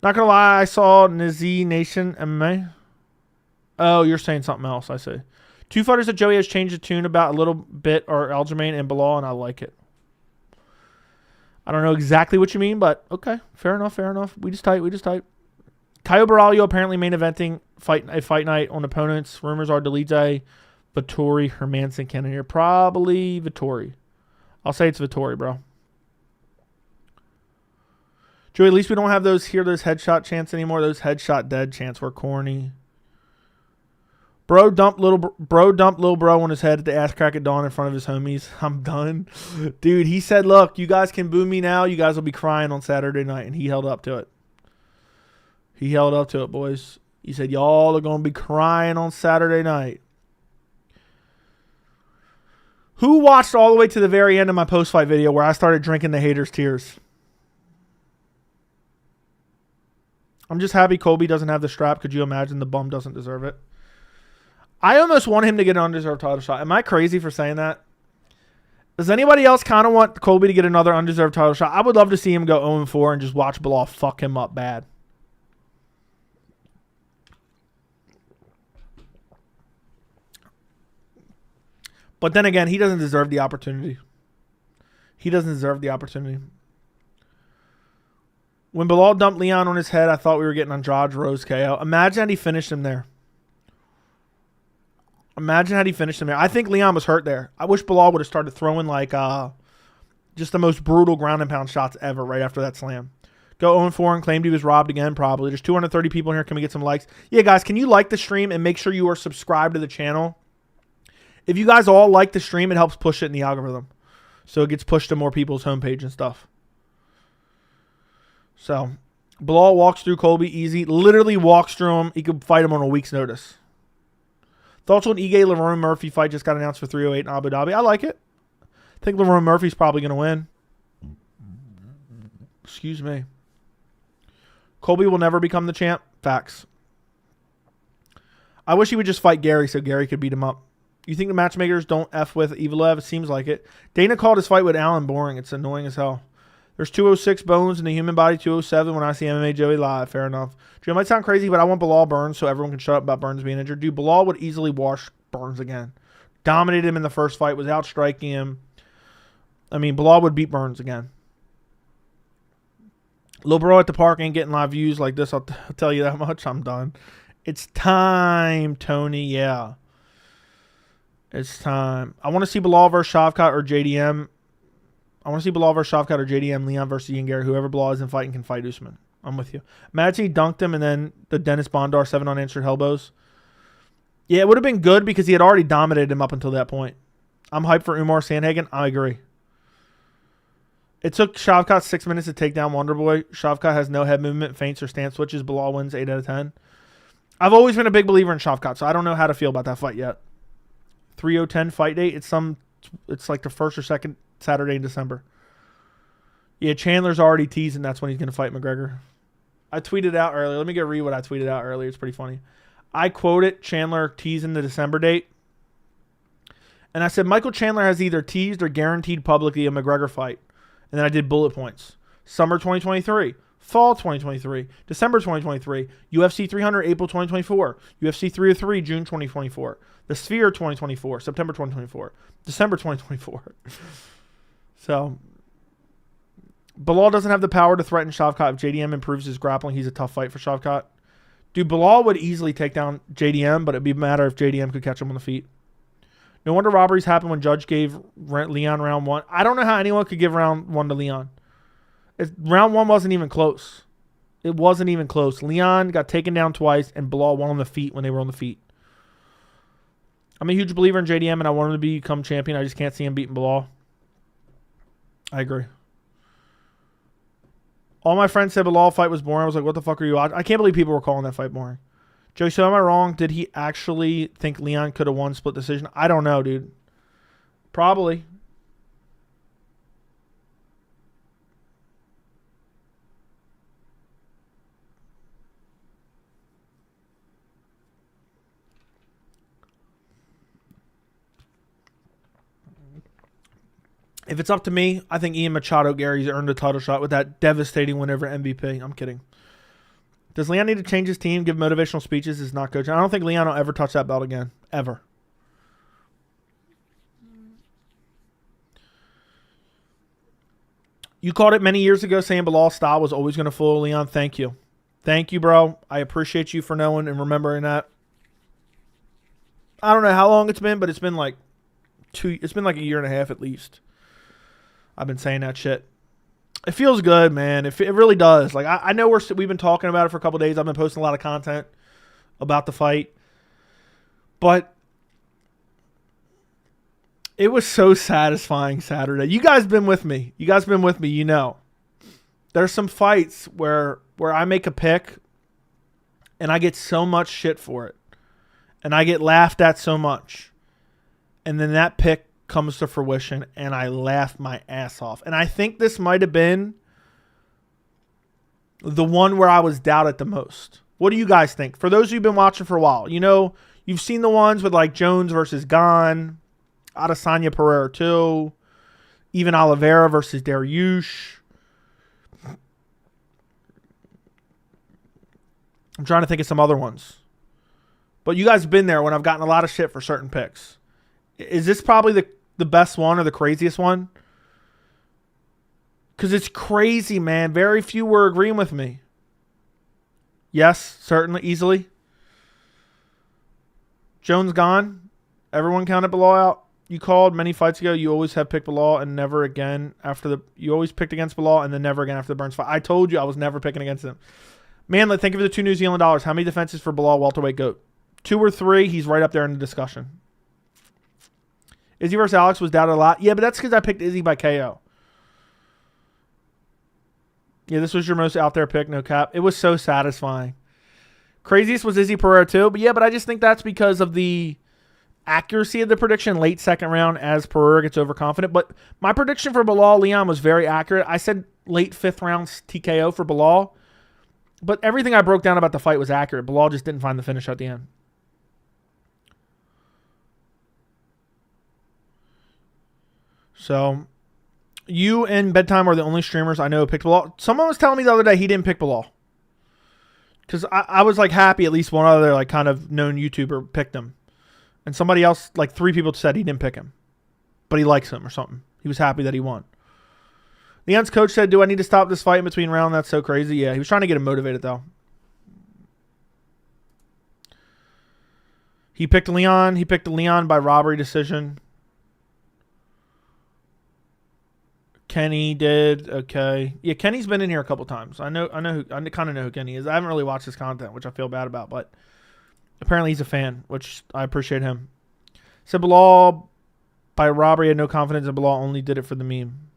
Not gonna lie, I saw Nazi Nation MMA. Oh, you're saying something else, I see. Two fighters that Joey has changed the tune about a little bit are Aljamain and Belal, and I like it. I don't know exactly what you mean, but okay. Fair enough, fair enough. We just type. Caio Borralho apparently main eventing a fight night on opponents. Rumors are Delite, Vittori, Hermanson, Cannonier. Probably Vittori. I'll say it's Vittori, bro. Joey, at least we don't have those headshot chants anymore. Those headshot dead chants were corny. Bro dumped little bro on his head at the ass crack at dawn in front of his homies. I'm done. Dude, he said, look, you guys can boo me now. You guys will be crying on Saturday night. And he held up to it. He held up to it, boys. He said, y'all are going to be crying on Saturday night. Who watched all the way to the very end of my post-fight video where I started drinking the haters' tears? I'm just happy Colby doesn't have the strap. Could you imagine? The bum doesn't deserve it. I almost want him to get an undeserved title shot. Am I crazy for saying that? Does anybody else kind of want Colby to get another undeserved title shot? I would love to see him go 0-4 and just watch Belal fuck him up bad. But then again, he doesn't deserve the opportunity. He doesn't deserve the opportunity. When Belal dumped Leon on his head, I thought we were getting Andrade Rose KO. Imagine had he finished him there. Imagine had he finished him there. I think Leon was hurt there. I wish Belal would have started throwing like just the most brutal ground and pound shots ever right after that slam. Go 0-4 and claimed he was robbed again, probably. There's 230 people in here. Can we get some likes? Yeah, guys, can you like the stream and make sure you are subscribed to the channel? If you guys all like the stream, it helps push it in the algorithm. So it gets pushed to more people's homepage and stuff. So, Belal walks through Colby easy. Literally walks through him. He could fight him on a week's notice. Thoughts on Ige Lerone Murphy fight just got announced for 308 in Abu Dhabi. I like it. I think Lerone Murphy's probably going to win. Excuse me. Colby will never become the champ. Facts. I wish he would just fight Gary so Gary could beat him up. You think the matchmakers don't F with Evelev? It seems like it. Dana called his fight with Allen boring. It's annoying as hell. There's 206 bones in the human body, 207 when I see MMA Joey live. Fair enough. Drew, it might sound crazy, but I want Belal Burns so everyone can shut up about Burns being injured. Dude, Belal would easily wash Burns again. Dominated him in the first fight, was outstriking him. I mean, Belal would beat Burns again. Lil Bro at the park ain't getting live views like this. I'll tell you that much. I'm done. It's time, Tony. Yeah. It's time. I want to see Belal versus Shavkat or JDM. I want to see Belal versus Shavkat or JDM, Leon versus Ian Gary. Whoever Belal isn't fighting can fight Usman. I'm with you. Imagine he dunked him and then the Dennis Bondar 7 unanswered elbows. Yeah, it would have been good because he had already dominated him up until that point. I'm hyped for Umar Sandhagen. I agree. It took Shavkat 6 minutes to take down Wonderboy. Shavkat has no head movement, feints, or stance switches. Belal wins 8 out of 10. I've always been a big believer in Shavkat, so I don't know how to feel about that fight yet. 3/10 fight date. It's like the first or second Saturday in December. Yeah, Chandler's already teasing that's when he's going to fight McGregor. I tweeted out earlier. Let me go read what I tweeted out earlier. It's pretty funny. I quoted Chandler teasing the December date. And I said, Michael Chandler has either teased or guaranteed publicly a McGregor fight. And then I did bullet points. Summer 2023. Fall 2023. December 2023. UFC 300 April 2024. UFC 303 June 2024. The Sphere 2024. September 2024. December 2024. So, Belal doesn't have the power to threaten Shavkat. If JDM improves his grappling, he's a tough fight for Shavkat. Dude, Belal would easily take down JDM, but it'd be a matter if JDM could catch him on the feet. No wonder robberies happened when Judge gave Leon round 1. I don't know how anyone could give round 1 to Leon. Round 1 wasn't even close. It wasn't even close. Leon got taken down twice, and Belal won on the feet when they were on the feet. I'm a huge believer in JDM, and I want him to become champion. I just can't see him beating Belal. I agree. All my friends said Belal fight was boring. I was like, what the fuck are you watching? I can't believe people were calling that fight boring. Joey, so am I wrong? Did he actually think Leon could have won split decision? I don't know, dude. Probably. If it's up to me, I think Ian Machado Gary's earned a title shot with that devastating win over MVP. I'm kidding. Does Leon need to change his team, give motivational speeches? Is not coaching. I don't think Leon will ever touch that belt again. Ever. You called it many years ago saying Belal's style was always going to fool Leon. Thank you. Thank you, bro. I appreciate you for knowing and remembering that. I don't know how long it's been, but it's been like a year and a half at least. I've been saying that shit. It feels good, man. It really does. Like I know we've been talking about it for a couple days. I've been posting a lot of content about the fight, but it was so satisfying Saturday. You guys been with me. You know, there's some fights where I make a pick, and I get so much shit for it, and I get laughed at so much, and then that pick comes to fruition and I laughed my ass off. And I think this might have been the one where I was doubted the most. What do you guys think? For those who've been watching for a while, you know, you've seen the ones with like Jones versus Gane, Adesanya Pereira 2, even Oliveira versus Dariush. I'm trying to think of some other ones. But you guys have been there when I've gotten a lot of shit for certain picks. Is this probably the best one or the craziest one? Because it's crazy, man. Very few were agreeing with me. Yes, certainly, easily. Jones gone. Everyone counted Belal out. You called many fights ago. You always have picked Belal and never again after the... You always picked against Belal and then never again after the Burns fight. I told you I was never picking against him. Manlet, thank you for the $2 New Zealand dollars. How many defenses for Belal, welterweight GOAT? 2 or 3. He's right up there in the discussion. Izzy versus Alex was doubted a lot. Yeah, but that's because I picked Izzy by KO. Yeah, this was your most out there pick, no cap. It was so satisfying. Craziest was Izzy Pereira too. But yeah, but I just think that's because of the accuracy of the prediction late second round as Pereira gets overconfident. But my prediction for Belal Leon was very accurate. I said late 5th round TKO for Belal. But everything I broke down about the fight was accurate. Belal just didn't find the finish at the end. So, you and Bedtime are the only streamers I know who picked Belal. Someone was telling me the other day he didn't pick Belal. Because I was like happy at least one other like kind of known YouTuber picked him. And somebody else, like 3 people said he didn't pick him. But he likes him or something. He was happy that he won. Leon's coach said, do I need to stop this fight in between rounds? That's so crazy. Yeah, he was trying to get him motivated though. He picked Leon. He picked Leon by robbery decision. Kenny did. Okay. Yeah, Kenny's been in here a couple times. I kind of know who Kenny is. I haven't really watched his content, which I feel bad about, but apparently he's a fan, which I appreciate him. Said Belal by robbery had no confidence in Belal, only did it for the meme.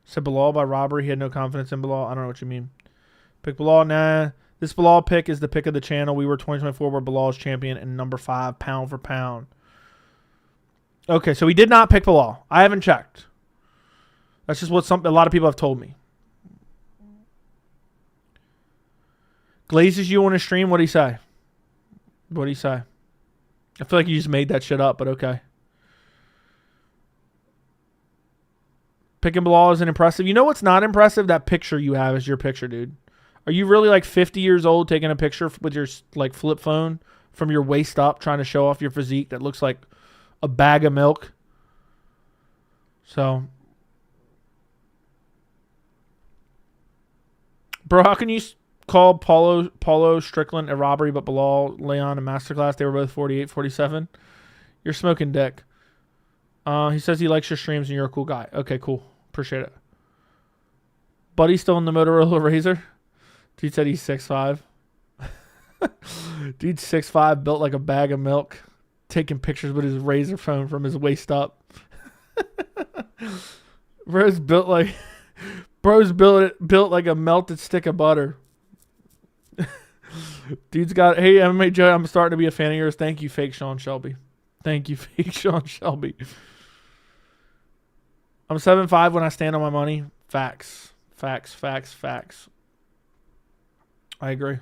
Said Belal by robbery, he had no confidence in Belal. I don't know what you mean. Pick Belal, nah. This Belal pick is the pick of the channel. We were 2024 where Belal is champion and number 5 pound for pound. Okay, so he did not pick Belal. I haven't checked. That's just what a lot of people have told me. Glazes you on a stream? What'd he say? What'd he say? I feel like you just made that shit up, but okay. Picking Belal isn't impressive. You know what's not impressive? That picture you have is your picture, dude. Are you really like 50 years old taking a picture with your like flip phone from your waist up trying to show off your physique that looks like a bag of milk? So... Bro, how can you call Paulo Strickland a robbery, but Belal, Leon, a masterclass? They were both 48, 47. You're smoking dick. He says he likes your streams and you're a cool guy. Okay, cool. Appreciate it. Buddy's still in the Motorola Razor. Dude said he's 6'5". Dude 6'5", built like a bag of milk, taking pictures with his Razor phone from his waist up. Bro's built like... Bro's built like a melted stick of butter. Dude's got... Hey, MMA Joe, I'm starting to be a fan of yours. Thank you, fake Sean Shelby. Thank you, fake Sean Shelby. I'm 7'5" when I stand on my money. Facts. Facts, facts, facts. I agree. I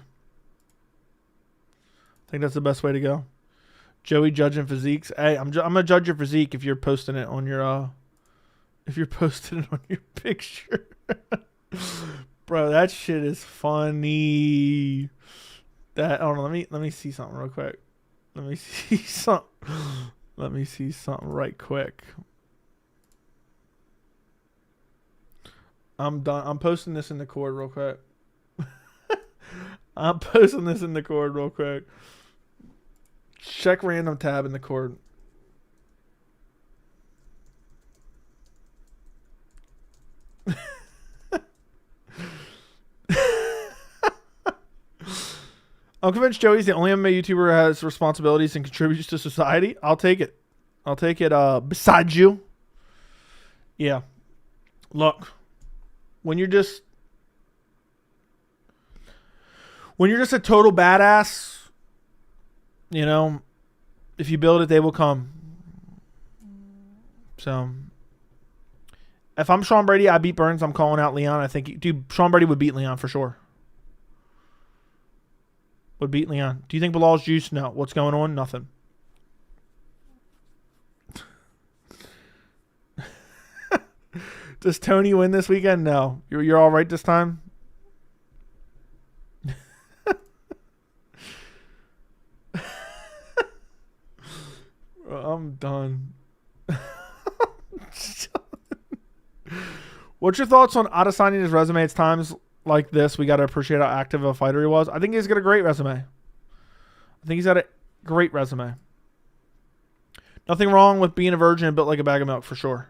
think that's the best way to go. Joey judging physiques. Hey, I'm going to judge your physique if you're posting it on your if you're posting it on your picture. Bro, that shit is funny. That hold on, let me see something real quick. Let me see something right quick. I'm done. I'm posting this in the cord real quick. I'm posting this in the cord real quick. Check random tab in the cord. I'm convinced Joey's the only MMA YouTuber who has responsibilities and contributes to society. I'll take it. I'll take it beside you. Yeah. Look, when you're just a total badass, you know, if you build it, they will come. So, if I'm Sean Brady, I beat Burns. I'm calling out Leon. I think, dude, Sean Brady would beat Leon for sure. Would beat Leon. Do you think Bilal's juice? No. What's going on? Nothing. Does Tony win this weekend? No. You're all right this time? I'm done. What's your thoughts on Adesanya his resume? It's times like this we got to appreciate how active a fighter he was. I think he's got a great resume. I think he's got a great resume. Nothing wrong with being a virgin and built like a bag of milk for sure.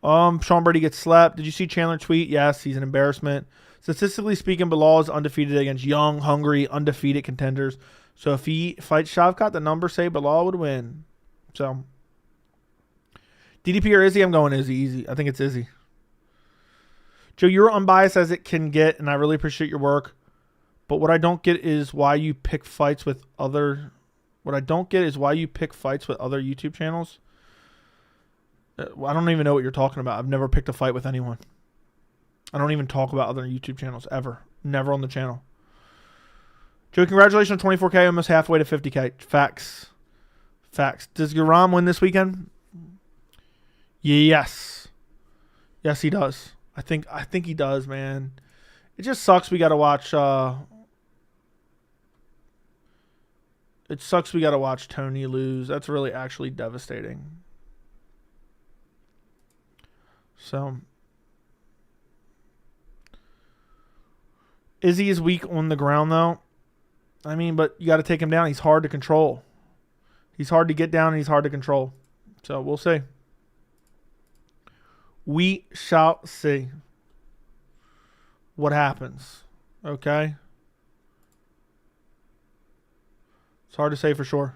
Sean Brady gets slapped. Did you see Chandler tweet? Yes, he's an embarrassment. Statistically speaking, Belal is undefeated against young, hungry, undefeated contenders. So if he fights Shavkat, the numbers say Belal would win. So DDP or Izzy? I'm going Izzy. Easy. I think it's Izzy. Joe, you're unbiased as it can get, and I really appreciate your work. But what I don't get is why you pick fights with other. What I don't get is why you pick fights with other YouTube channels. I don't even know what you're talking about. I've never picked a fight with anyone. I don't even talk about other YouTube channels ever. Never on the channel. Joe, congratulations on 24K, almost halfway to 50K. Facts. Facts. Does Garam win this weekend? Yes. Yes, he does. I think he does, man. It just sucks we got to watch it sucks we got to watch Tony lose. That's really actually devastating. So Izzy is weak on the ground though. I mean, but you got to take him down. He's hard to control. He's hard to get down and he's hard to control. So we'll see. We shall see what happens. Okay? It's hard to say for sure.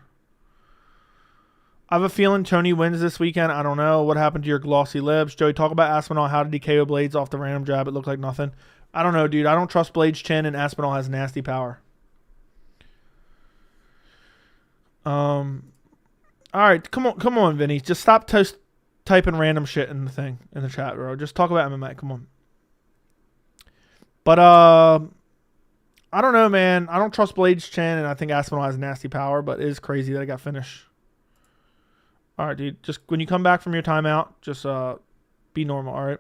I have a feeling Tony wins this weekend. I don't know. What happened to your glossy lips? Joey, talk about Aspinall. How did he KO Blades off the random jab? It looked like nothing. I don't know, dude. I don't trust Blades' chin, and Aspinall has nasty power. All right. Come on, Vinny. Just stop typing random shit in the chat, bro. Just talk about MMA. Come on. But I don't know, man. I don't trust Blades' chin, and I think Aspinall has nasty power, but it is crazy that I got finished. All right, dude. Just when you come back from your timeout, just be normal, all right?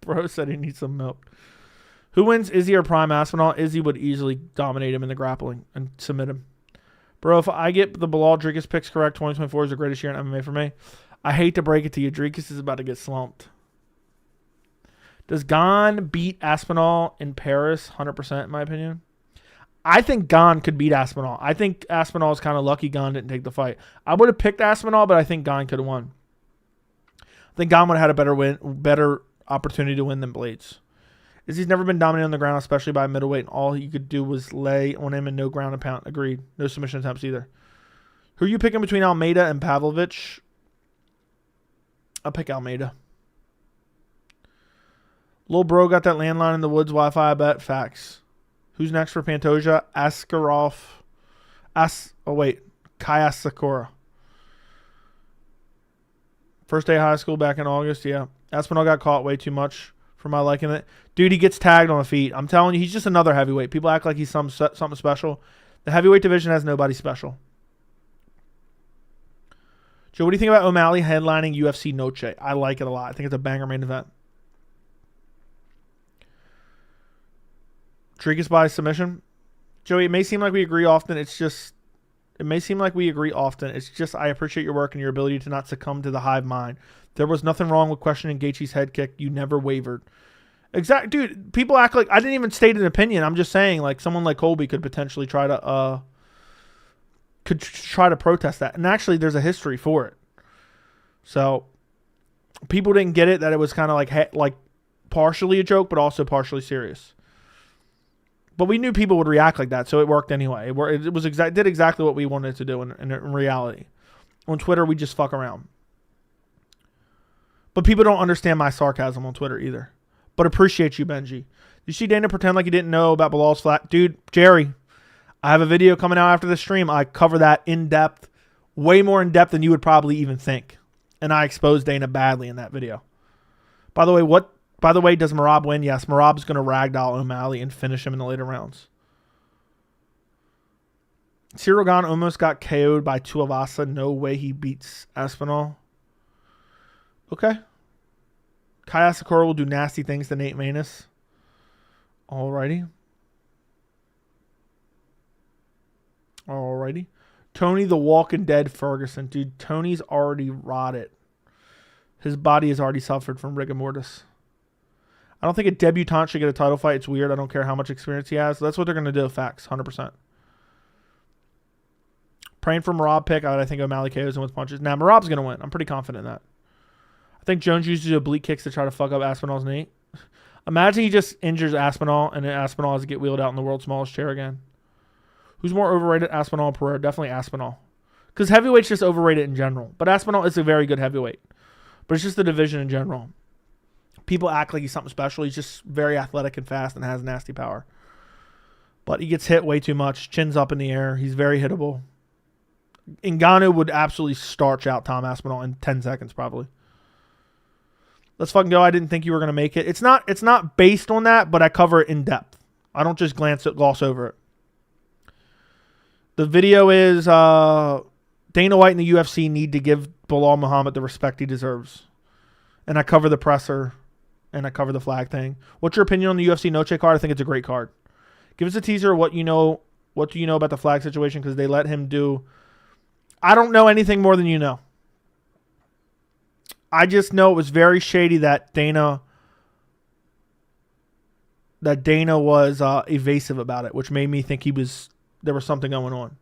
Bro said he needs some milk. Who wins, Izzy or Prime Aspinall? Izzy would easily dominate him in the grappling and submit him. Bro, if I get the Belal Dricus picks correct, 2024 is the greatest year in MMA for me. I hate to break it to you. Dricus is about to get slumped. Does Gon beat Aspinall in Paris? 100% in my opinion. I think Gon could beat Aspinall. I think Aspinall is kind of lucky Gon didn't take the fight. I would have picked Aspinall, but I think Gon could have won. I think Gon would have had a better opportunity to win than Blades. He's never been dominated on the ground, especially by middleweight, and all he could do was lay on him and no ground and pound. Agreed. No submission attempts either. Who are you picking between Almeida and Pavlovich? I'll pick Almeida. Lil bro got that landline in the woods Wi-Fi, I bet. Facts. Who's next for Pantoja? Askarov. Kaya Sakura. First day of high school back in August, yeah. Aspinall got caught way too much for my liking it. Dude, he gets tagged on the feet. I'm telling you, he's just another heavyweight. People act like he's something special. The heavyweight division has nobody special. Joe, what do you think about O'Malley headlining UFC Noche? I like it a lot. I think it's a banger main event. Rodriguez by submission. Joey, it may seem like we agree often. It's just I appreciate your work and your ability to not succumb to the hive mind. There was nothing wrong with questioning Gaethje's head kick. You never wavered. Exactly, dude. People act like I didn't even state an opinion. I'm just saying, like, someone like Colby could potentially try to protest that. And actually, there's a history for it. So people didn't get it, that it was kind of like partially a joke, but also partially serious. But we knew people would react like that, so it worked anyway. It did exactly what we wanted it to do in reality. On Twitter, we just fuck around. But people don't understand my sarcasm on Twitter either. But appreciate you, Benji. You see Dana pretend like he didn't know about Belal's flat? Dude, Jerry, I have a video coming out after the stream. I cover that in depth, way more in depth than you would probably even think. And I exposed Dana badly in that video. By the way, does Merab win? Yes, Merab's going to ragdoll O'Malley and finish him in the later rounds. Cyril Gane almost got KO'd by Tuivasa. No way he beats Aspinall. Okay. Kai Asakura will do nasty things to Nate Maness. Alrighty. Tony the Walking Dead Ferguson. Dude, Tony's already rotted. His body has already suffered from rigor mortis. I don't think a debutant should get a title fight. It's weird. I don't care how much experience he has. That's what they're going to do. Facts. 100%. Praying for Merab pick. I think O'Malley KOs him with punches. Now, Merab's going to win. I'm pretty confident in that. I think Jones uses oblique kicks to try to fuck up Aspinall's knee. Imagine he just injures Aspinall, and then Aspinall has to get wheeled out in the world's smallest chair again. Who's more overrated, Aspinall or Pereira? Definitely Aspinall. Because heavyweight's just overrated in general. But Aspinall is a very good heavyweight. But it's just the division in general. People act like he's something special. He's just very athletic and fast and has nasty power. But he gets hit way too much. Chin's up in the air. He's very hittable. Ngannou would absolutely starch out Tom Aspinall in 10 seconds probably. Let's fucking go. I didn't think you were going to make it. It's not based on that, but I cover it in depth. I don't just gloss over it. The video is Dana White and the UFC need to give Belal Muhammad the respect he deserves. And I cover the presser and I cover the flag thing. What's your opinion on the UFC Noche card? I think it's a great card. Give us a teaser of what do you know about the flag situation, because they let him do. I don't know anything more than you know. I just know it was very shady that Dana was evasive about it, which made me think there was something going on.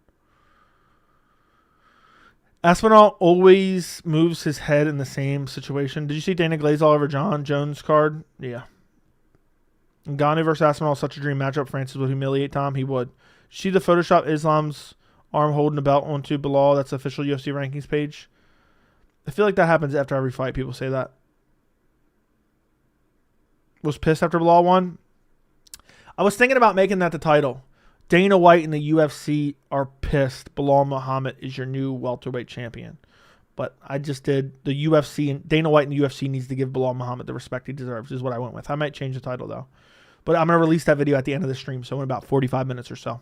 Aspinall always moves his head in the same situation. Did you see Dana glaze all over Jon Jones card? Yeah. Ngannou versus Aspinall is such a dream matchup. Francis would humiliate Tom. He would. See the Photoshop Islam's arm holding the belt onto Belal? That's the official UFC rankings page. I feel like that happens after every fight. People say that. Was pissed after Belal won. I was thinking about making that the title. Dana White and the UFC are pissed. Belal Muhammad is your new welterweight champion. But I just did the UFC, and Dana White and the UFC needs to give Belal Muhammad the respect he deserves, is what I went with. I might change the title, though. But I'm going to release that video at the end of the stream, so in about 45 minutes or so.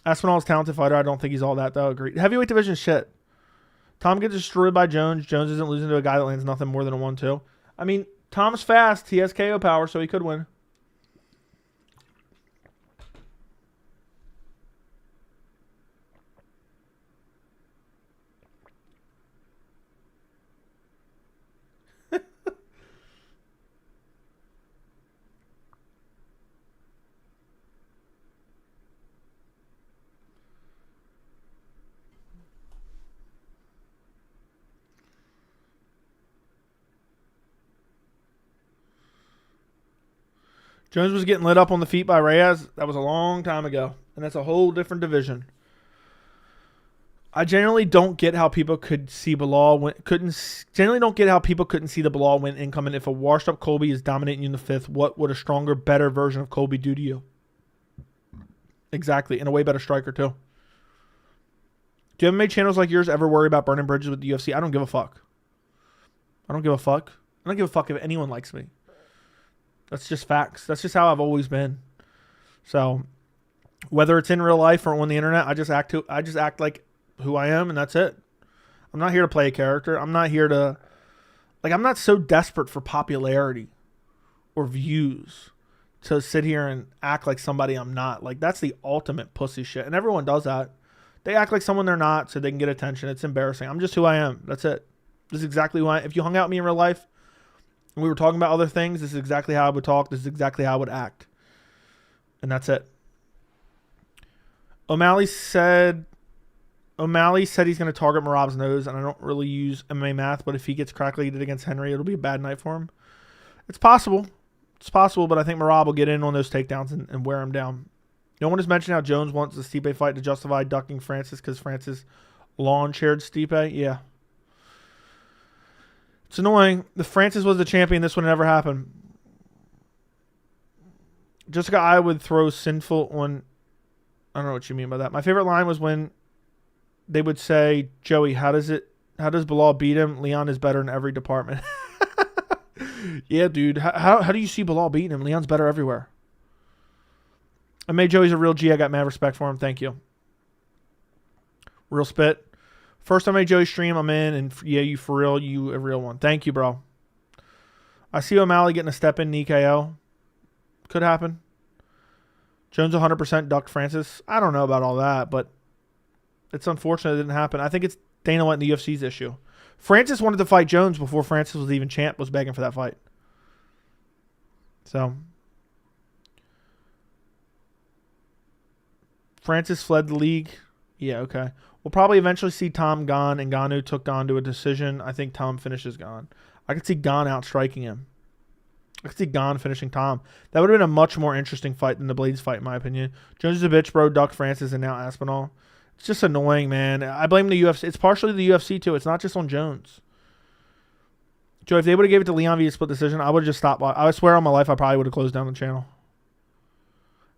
Aspinall is a talented fighter. I don't think he's all that, though. Agreed. Heavyweight division shit. Tom gets destroyed by Jones. Jones isn't losing to a guy that lands nothing more than a 1-2. I mean, Tom's fast. He has KO power, so he could win. Jones was getting lit up on the feet by Reyes. That was a long time ago, and that's a whole different division. I generally don't get how people could see Belal couldn't see the Belal win incoming. If a washed-up Colby is dominating you in the fifth, what would a stronger, better version of Colby do to you? Exactly, and a way better striker, too. Do you MMA channels like yours ever worry about burning bridges with the UFC? I don't give a fuck. I don't give a fuck if anyone likes me. That's just facts. That's just how I've always been. So, whether it's in real life or on the internet, I just act like who I am, and that's it. I'm not here to play a character. I'm not here to... Like, I'm not so desperate for popularity or views to sit here and act like somebody I'm not. Like, that's the ultimate pussy shit. And everyone does that. They act like someone they're not so they can get attention. It's embarrassing. I'm just who I am. That's it. This is exactly who I am. If you hung out with me in real life and we were talking about other things, this is exactly how I would talk. This is exactly how I would act. And that's it. O'Malley said he's going to target Merab's nose, and I don't really use MMA math, but if he gets crackly against Henry, it'll be a bad night for him. It's possible. It's possible, but I think Merab will get in on those takedowns and wear him down. No one has mentioned how Jones wants the Stipe fight to justify ducking Francis because Francis lawn-chaired Stipe. Yeah. It's annoying. If Francis was the champion, this would never happen. Jessica, I would throw sinful on... I don't know what you mean by that. My favorite line was when they would say, Joey, how does Belal beat him? Leon is better in every department. Yeah, dude. How do you see Belal beating him? Leon's better everywhere. I made Joey's a real G. I got mad respect for him. Thank you. Real spit. First time I made Joey stream, I'm in. And yeah, you for real. You a real one. Thank you, bro. I see O'Malley getting a step in knee KO. Could happen. Jones 100% ducked Francis. I don't know about all that, but it's unfortunate it didn't happen. I think it's Dana White and the UFC's issue. Francis wanted to fight Jones before Francis was even champ, was begging for that fight. So, Francis fled the league. Yeah, okay. We'll probably eventually see Tom gone, and Ngannou took Gon to a decision. I think Tom finishes Gon. I could see Gon outstriking him. I could see Gon finishing Tom. That would have been a much more interesting fight than the Blades fight, in my opinion. Jones is a bitch, bro. Ducked Francis and now Aspinall. It's just annoying, man. I blame the UFC. It's partially the UFC, too. It's not just on Jones. Joe, if they would have gave it to Leon via split decision, I would have just stopped. I swear on my life, I probably would have closed down the channel.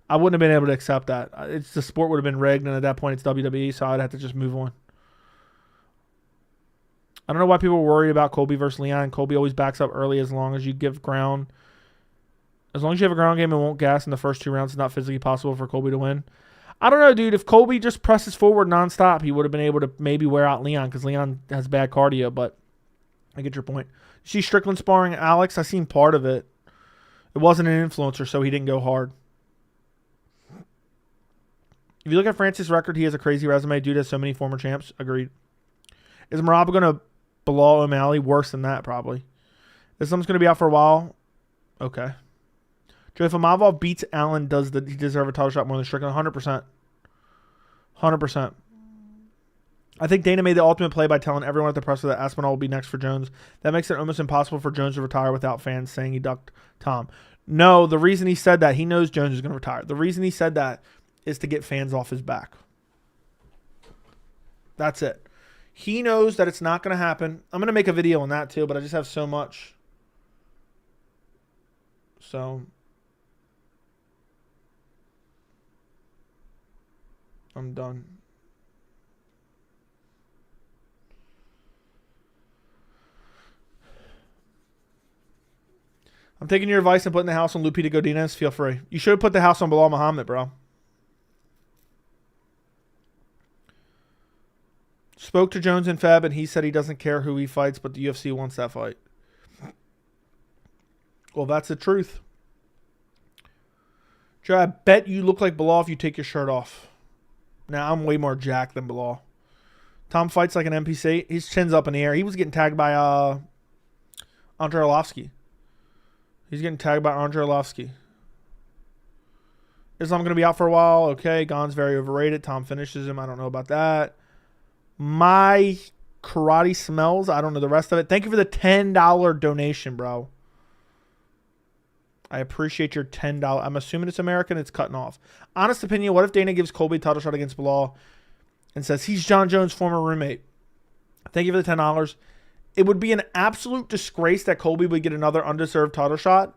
I wouldn't have been able to accept that. The sport would have been rigged, and at that point, it's WWE, so I'd have to just move on. I don't know why people are worried about Colby versus Leon. Colby always backs up early as long as you give ground. As long as you have a ground game and won't gas in the first 2 rounds, it's not physically possible for Colby to win. I don't know, dude. If Colby just presses forward nonstop, he would have been able to maybe wear out Leon because Leon has bad cardio, but I get your point. See Strickland sparring Alex? I seen part of it. It wasn't an influencer, so he didn't go hard. If you look at Francis' record, he has a crazy resume. Dude has so many former champs. Agreed. Is Merab going to Belal O'Malley? Worse than that, probably. Is someone's going to be out for a while? Okay. Joe, if Amavov beats Allen, does he deserve a title shot more than Strickland? 100%. 100%. I think Dana made the ultimate play by telling everyone at the presser that Aspinall will be next for Jones. That makes it almost impossible for Jones to retire without fans saying he ducked Tom. No, the reason he said that, he knows Jones is going to retire. The reason he said that is to get fans off his back. That's it. He knows that it's not going to happen. I'm going to make a video on that too, but I just have so much. So I'm done. I'm taking your advice and putting the house on Lupita Godinez. Feel free. You should have put the house on Belal Muhammad, bro. Spoke to Jones and Feb, and he said he doesn't care who he fights, but the UFC wants that fight. Well, that's the truth. Joe, I bet you look like Belal if you take your shirt off. Now, I'm way more jacked than Belal. Tom fights like an NPC. His chin's up in the air. He was getting tagged by Andrei Arlovsky. He's getting tagged by Andrei Arlovsky. Islam going to be out for a while. Okay, Gon's very overrated. Tom finishes him. I don't know about that. My karate smells. I don't know the rest of it. Thank you for the $10 donation, bro. I appreciate your $10. I'm assuming it's American. It's cutting off. Honest opinion, what if Dana gives Colby a title shot against Belal and says he's Jon Jones' former roommate? Thank you for the $10. It would be an absolute disgrace that Colby would get another undeserved title shot,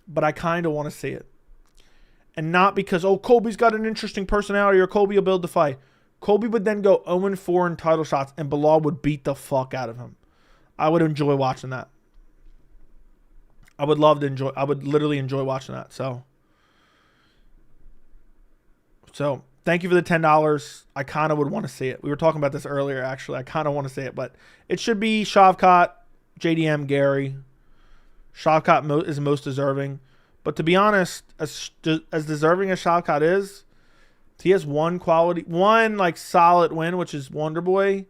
but I kind of want to see it. And not because, oh, Colby's got an interesting personality or Colby will build the fight. Colby would then go 0-4 in title shots, and Belal would beat the fuck out of him. I would enjoy watching that. I would literally enjoy watching that. So Thank you for the $10. I kind of would want to see it. We were talking about this earlier, actually. I kind of want to see it, but it should be Shavkat, JDM, Gary. Shavkat is most deserving. But to be honest, as deserving as Shavkat is, he has one like solid win, which is Wonder Boy.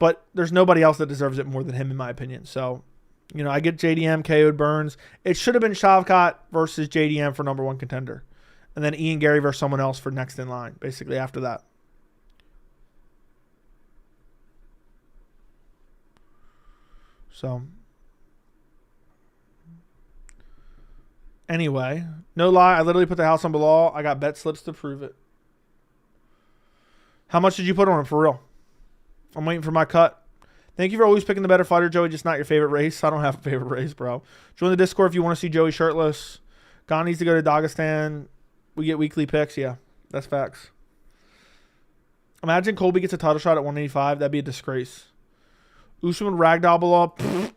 But there's nobody else that deserves it more than him, in my opinion. So, you know, I get JDM, KO'd Burns. It should have been Shavkat versus JDM for number 1 contender. And then Ian Gary versus someone else for next in line, basically, after that. So, anyway, no lie, I literally put the house on Belal. I got bet slips to prove it. How much did you put on him, for real? I'm waiting for my cut. Thank you for always picking the better fighter, Joey. Just not your favorite race. I don't have a favorite race, bro. Join the Discord if you want to see Joey shirtless. Gon needs to go to Dagestan. We get weekly picks. Yeah, that's facts. Imagine Colby gets a title shot at 185. That'd be a disgrace. Usman would ragdoll Belal.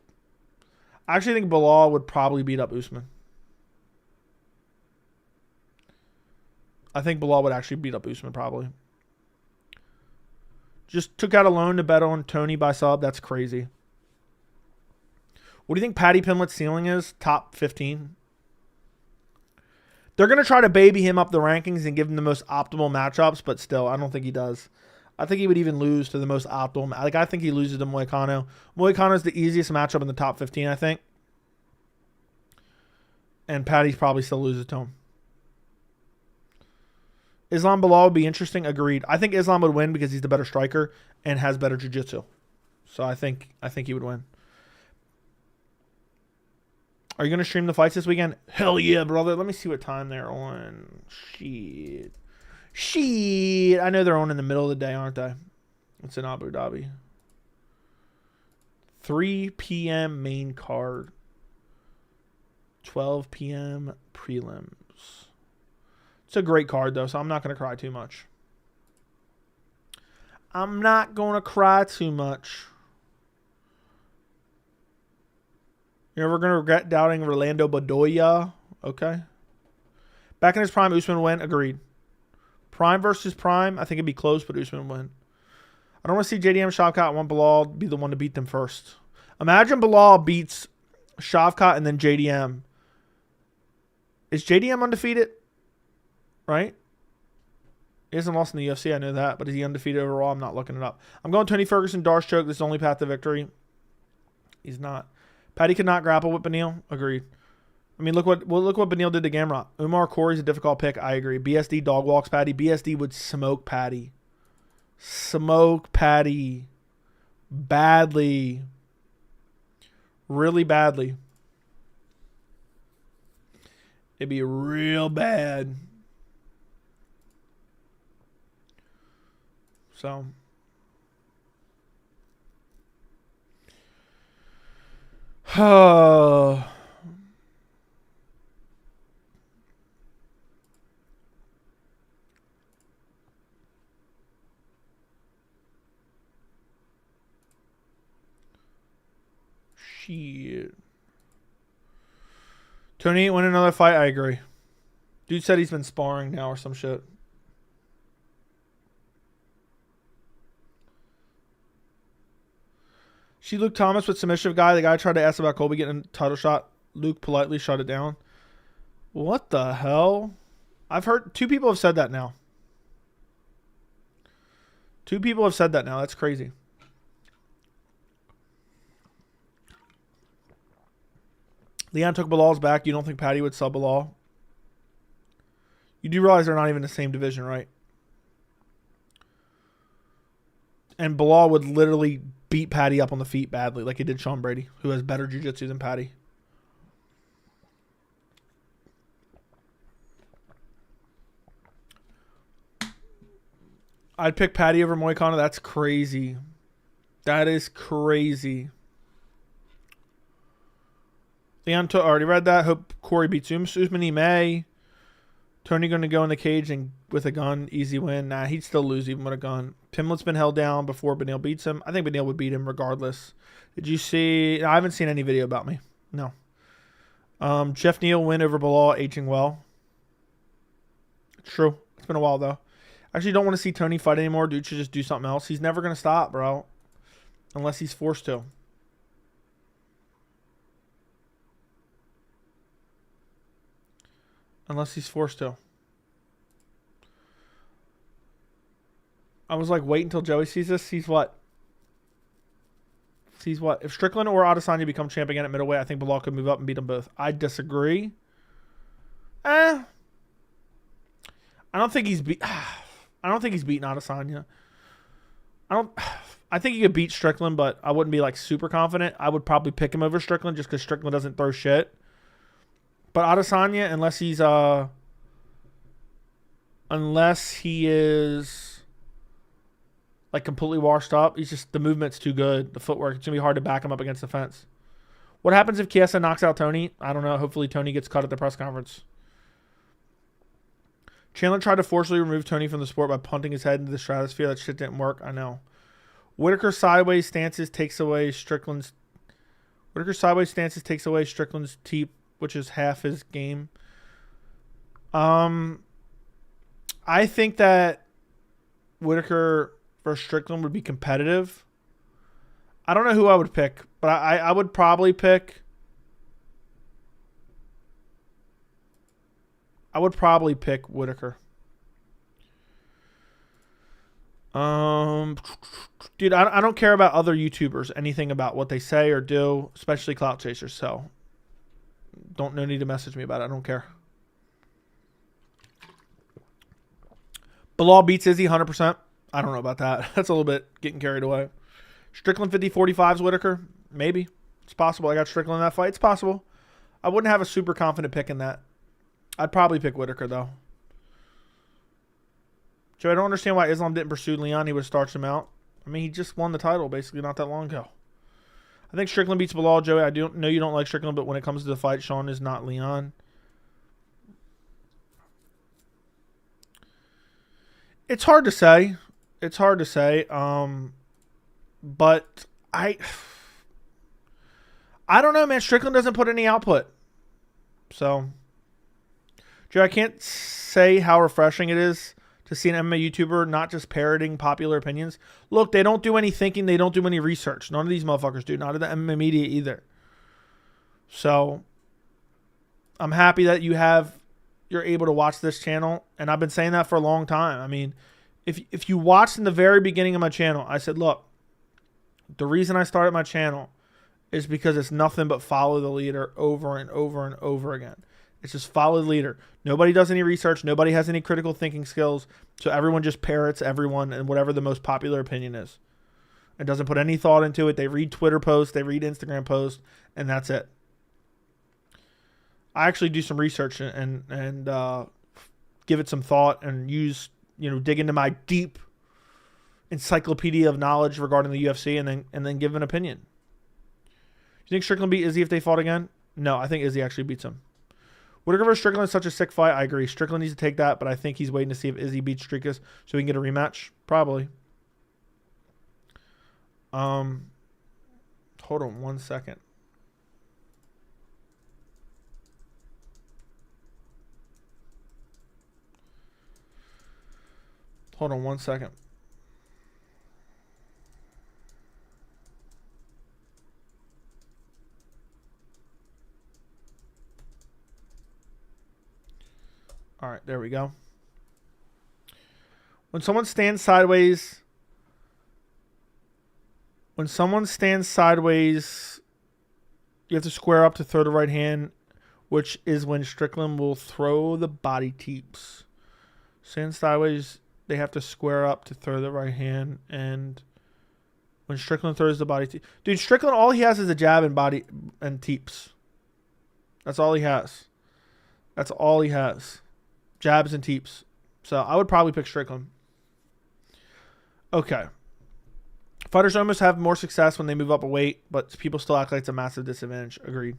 I actually think Belal would probably beat up Usman. I think Belal would actually beat up Usman probably. Just took out a loan to bet on Tony by sub. That's crazy. What do you think Paddy Pimlet's ceiling is? Top 15? They're going to try to baby him up the rankings and give him the most optimal matchups, but still, I don't think he does. I think he would even lose to the most optimal. Like, I think he loses to Moicano. Moicano is the easiest matchup in the top 15, I think. And Paddy probably still loses to him. Islam Belal would be interesting. Agreed. I think Islam would win because he's the better striker and has better jiu-jitsu. So I think he would win. Are you going to stream the fights this weekend? Hell yeah, brother. Let me see what time they're on. Shit. I know they're on in the middle of the day, aren't they? It's in Abu Dhabi. 3 p.m. main card. 12 p.m. prelims. It's a great card, though, so I'm not going to cry too much. I'm not going to cry too much. You're never going to regret doubting Rolando Bedoya. Okay. Back in his prime, Usman would win. Agreed. Prime versus prime, I think it'd be close, but Usman would win. I don't want to see JDM Shavkat. I want Belal to be the one to beat them first. Imagine Belal beats Shavkat and then JDM. Is JDM undefeated? Right? He hasn't lost in the UFC, I know that. But is he undefeated overall? I'm not looking it up. I'm going Tony Ferguson, Darce choke. This is the only path to victory. He's not. Paddy could not grapple with Beneil. Agreed. I mean, look what Beneil did to Gamrot. Umar Corey's a difficult pick. I agree. BSD dog walks Paddy. BSD would smoke Paddy. Smoke Paddy. Badly. Really badly. It'd be real bad. So, shit. Tony ain't win another fight. I agree. Dude said he's been sparring now or some shit. See Luke Thomas with submission guy. The guy tried to ask about Colby getting a title shot. Luke politely shut it down. What the hell? I've heard 2 people have said that now. 2 people have said that now. That's crazy. Leon took Belal's back. You don't think Paddy would sub Belal? You do realize they're not even in the same division, right? And Belal would literally beat Paddy up on the feet badly, like he did Sean Brady, who has better jiu-jitsu than Paddy. I'd pick Paddy over Moicano. That's crazy. That is crazy. Leon already read that. Hope Corey beats Usman. He may. Tony going to go in the cage and with a gun, easy win. Nah, he'd still lose even with a gun. Pimlet's been held down before Beneil beats him. I think Beneil would beat him regardless. Did you see? I haven't seen any video about me. No. Jeff Neal win over Belal, aging well. True. It's been a while though. I actually don't want to see Tony fight anymore. Dude should just do something else. He's never going to stop, bro. Unless he's forced to. Unless he's forced to. I was like, wait until Joey sees this. Sees what? Sees what? If Strickland or Adesanya become champ again at middleweight, I think Belal could move up and beat them both. I disagree. I don't think he's beaten Adesanya. I think he could beat Strickland, but I wouldn't be like super confident. I would probably pick him over Strickland just because Strickland doesn't throw shit. But Adesanya, unless he is like completely washed up, the movement's too good. The footwork, it's gonna be hard to back him up against the fence. What happens if Chiesa knocks out Tony? I don't know. Hopefully Tony gets cut at the press conference. Chandler tried to forcibly remove Tony from the sport by punting his head into the stratosphere. That shit didn't work. I know. Whitaker sideways stances takes away Strickland's teep, which is half his game. I think that Whitaker versus Strickland would be competitive. I don't know who I would pick, but I would probably pick. Whitaker. Dude, I don't care about other YouTubers, anything about what they say or do, especially clout chasers. So, no need to message me about it. I don't care. Belal beats Izzy 100%. I don't know about that. That's a little bit getting carried away. Strickland 50-45's Whitaker. Maybe. It's possible. I got Strickland in that fight. It's possible. I wouldn't have a super confident pick in that. I'd probably pick Whitaker, though. Joe, I don't understand why Islam didn't pursue Leon. He would have starched him out. I mean, he just won the title, basically, not that long ago. I think Strickland beats Belal, Joey. I don't know you don't like Strickland, but when it comes to the fight, Sean is not Leon. It's hard to say. But I don't know, man. Strickland doesn't put any output. So, Joe, I can't say how refreshing it is to see an MMA YouTuber not just parroting popular opinions. Look, they don't do any thinking. They don't do any research. None of these motherfuckers do. Not in the MMA media either. So, I'm happy that you're able to watch this channel. And I've been saying that for a long time. I mean, if you watched in the very beginning of my channel, I said, look, the reason I started my channel is because it's nothing but follow the leader over and over and over again. It's just follow the leader. Nobody does any research. Nobody has any critical thinking skills. So everyone just parrots everyone and whatever the most popular opinion is. It doesn't put any thought into it. They read Twitter posts. They read Instagram posts. And that's it. I actually do some research and give it some thought and dig into my deep encyclopedia of knowledge regarding the UFC and then give an opinion. You think Strickland beat Izzy if they fought again? No, I think Izzy actually beats him. Whitaker vs. Strickland is such a sick fight. I agree. Strickland needs to take that, but I think he's waiting to see if Izzy beats Strickland so we can get a rematch. Probably. Hold on 1 second. Hold on 1 second. All right, there we go. When someone stands sideways, you have to square up to throw the right hand, which is when Strickland will throw the body teeps. Stand sideways, they have to square up to throw the right hand, and when Strickland throws the body teep. Dude, Strickland, all he has is a jab and body and teeps. That's all he has. Jabs and teeps. So I would probably pick Strickland. Okay. Fighters almost have more success when they move up a weight, but people still act like it's a massive disadvantage. Agreed.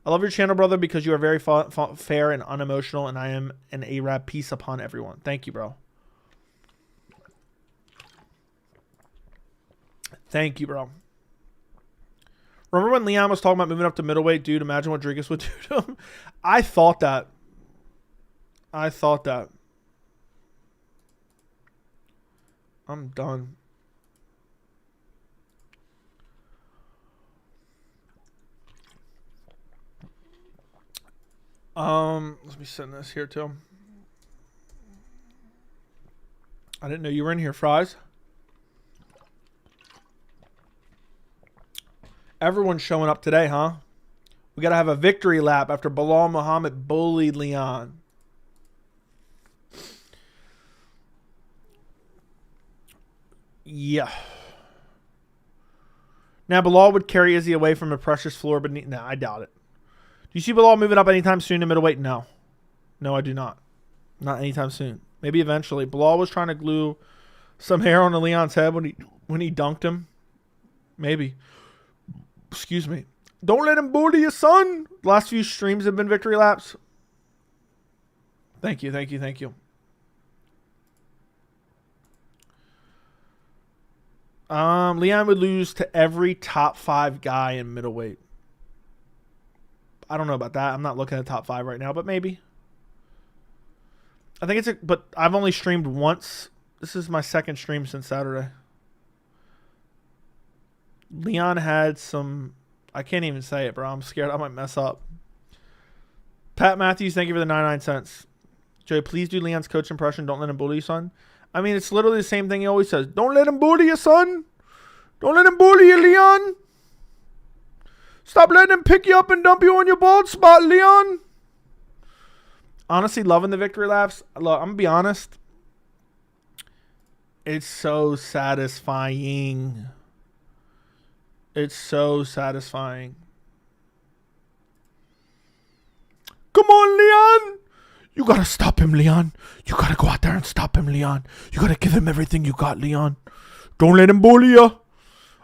I love your channel, brother, because you are very fair and unemotional, and I am an Arab. Peace upon everyone. Thank you, bro. Thank you, bro. Remember when Leon was talking about moving up to middleweight? Dude, imagine what Rodriguez would do to him. I thought that. I'm done. Let me send this here to him. I didn't know you were in here, Fries. Everyone's showing up today, huh? We got to have a victory lap after Belal Muhammad bullied Leon. Yeah. Now, Belal would carry Izzy away from a precious floor beneath. No, I doubt it. Do you see Belal moving up anytime soon to middleweight? No. No, I do not. Not anytime soon. Maybe eventually. Belal was trying to glue some hair on Leon's head when he dunked him. Maybe. Excuse me. Don't let him bully your son. The last few streams have been victory laps. Thank you, thank you, thank you. Leon would lose to every top 5 guy in middleweight. I don't know about that. I'm not looking at top 5 right now, but maybe. I think but I've only streamed once. This is my second stream since Saturday. Leon had some, I can't even say it, bro. I'm scared I might mess up. Pat Matthews, thank you for the 99 cents. Joey, please do Leon's coach impression. Don't let him bully you, son. I mean, it's literally the same thing he always says. Don't let him bully you, son. Don't let him bully you, Leon. Stop letting him pick you up and dump you on your bald spot, Leon. Honestly, loving the victory laps. Look, I'm going to be honest. It's so satisfying. It's so satisfying. Come on, Leon. You got to stop him, Leon. You got to go out there and stop him, Leon. You got to give him everything you got, Leon. Don't let him bully you.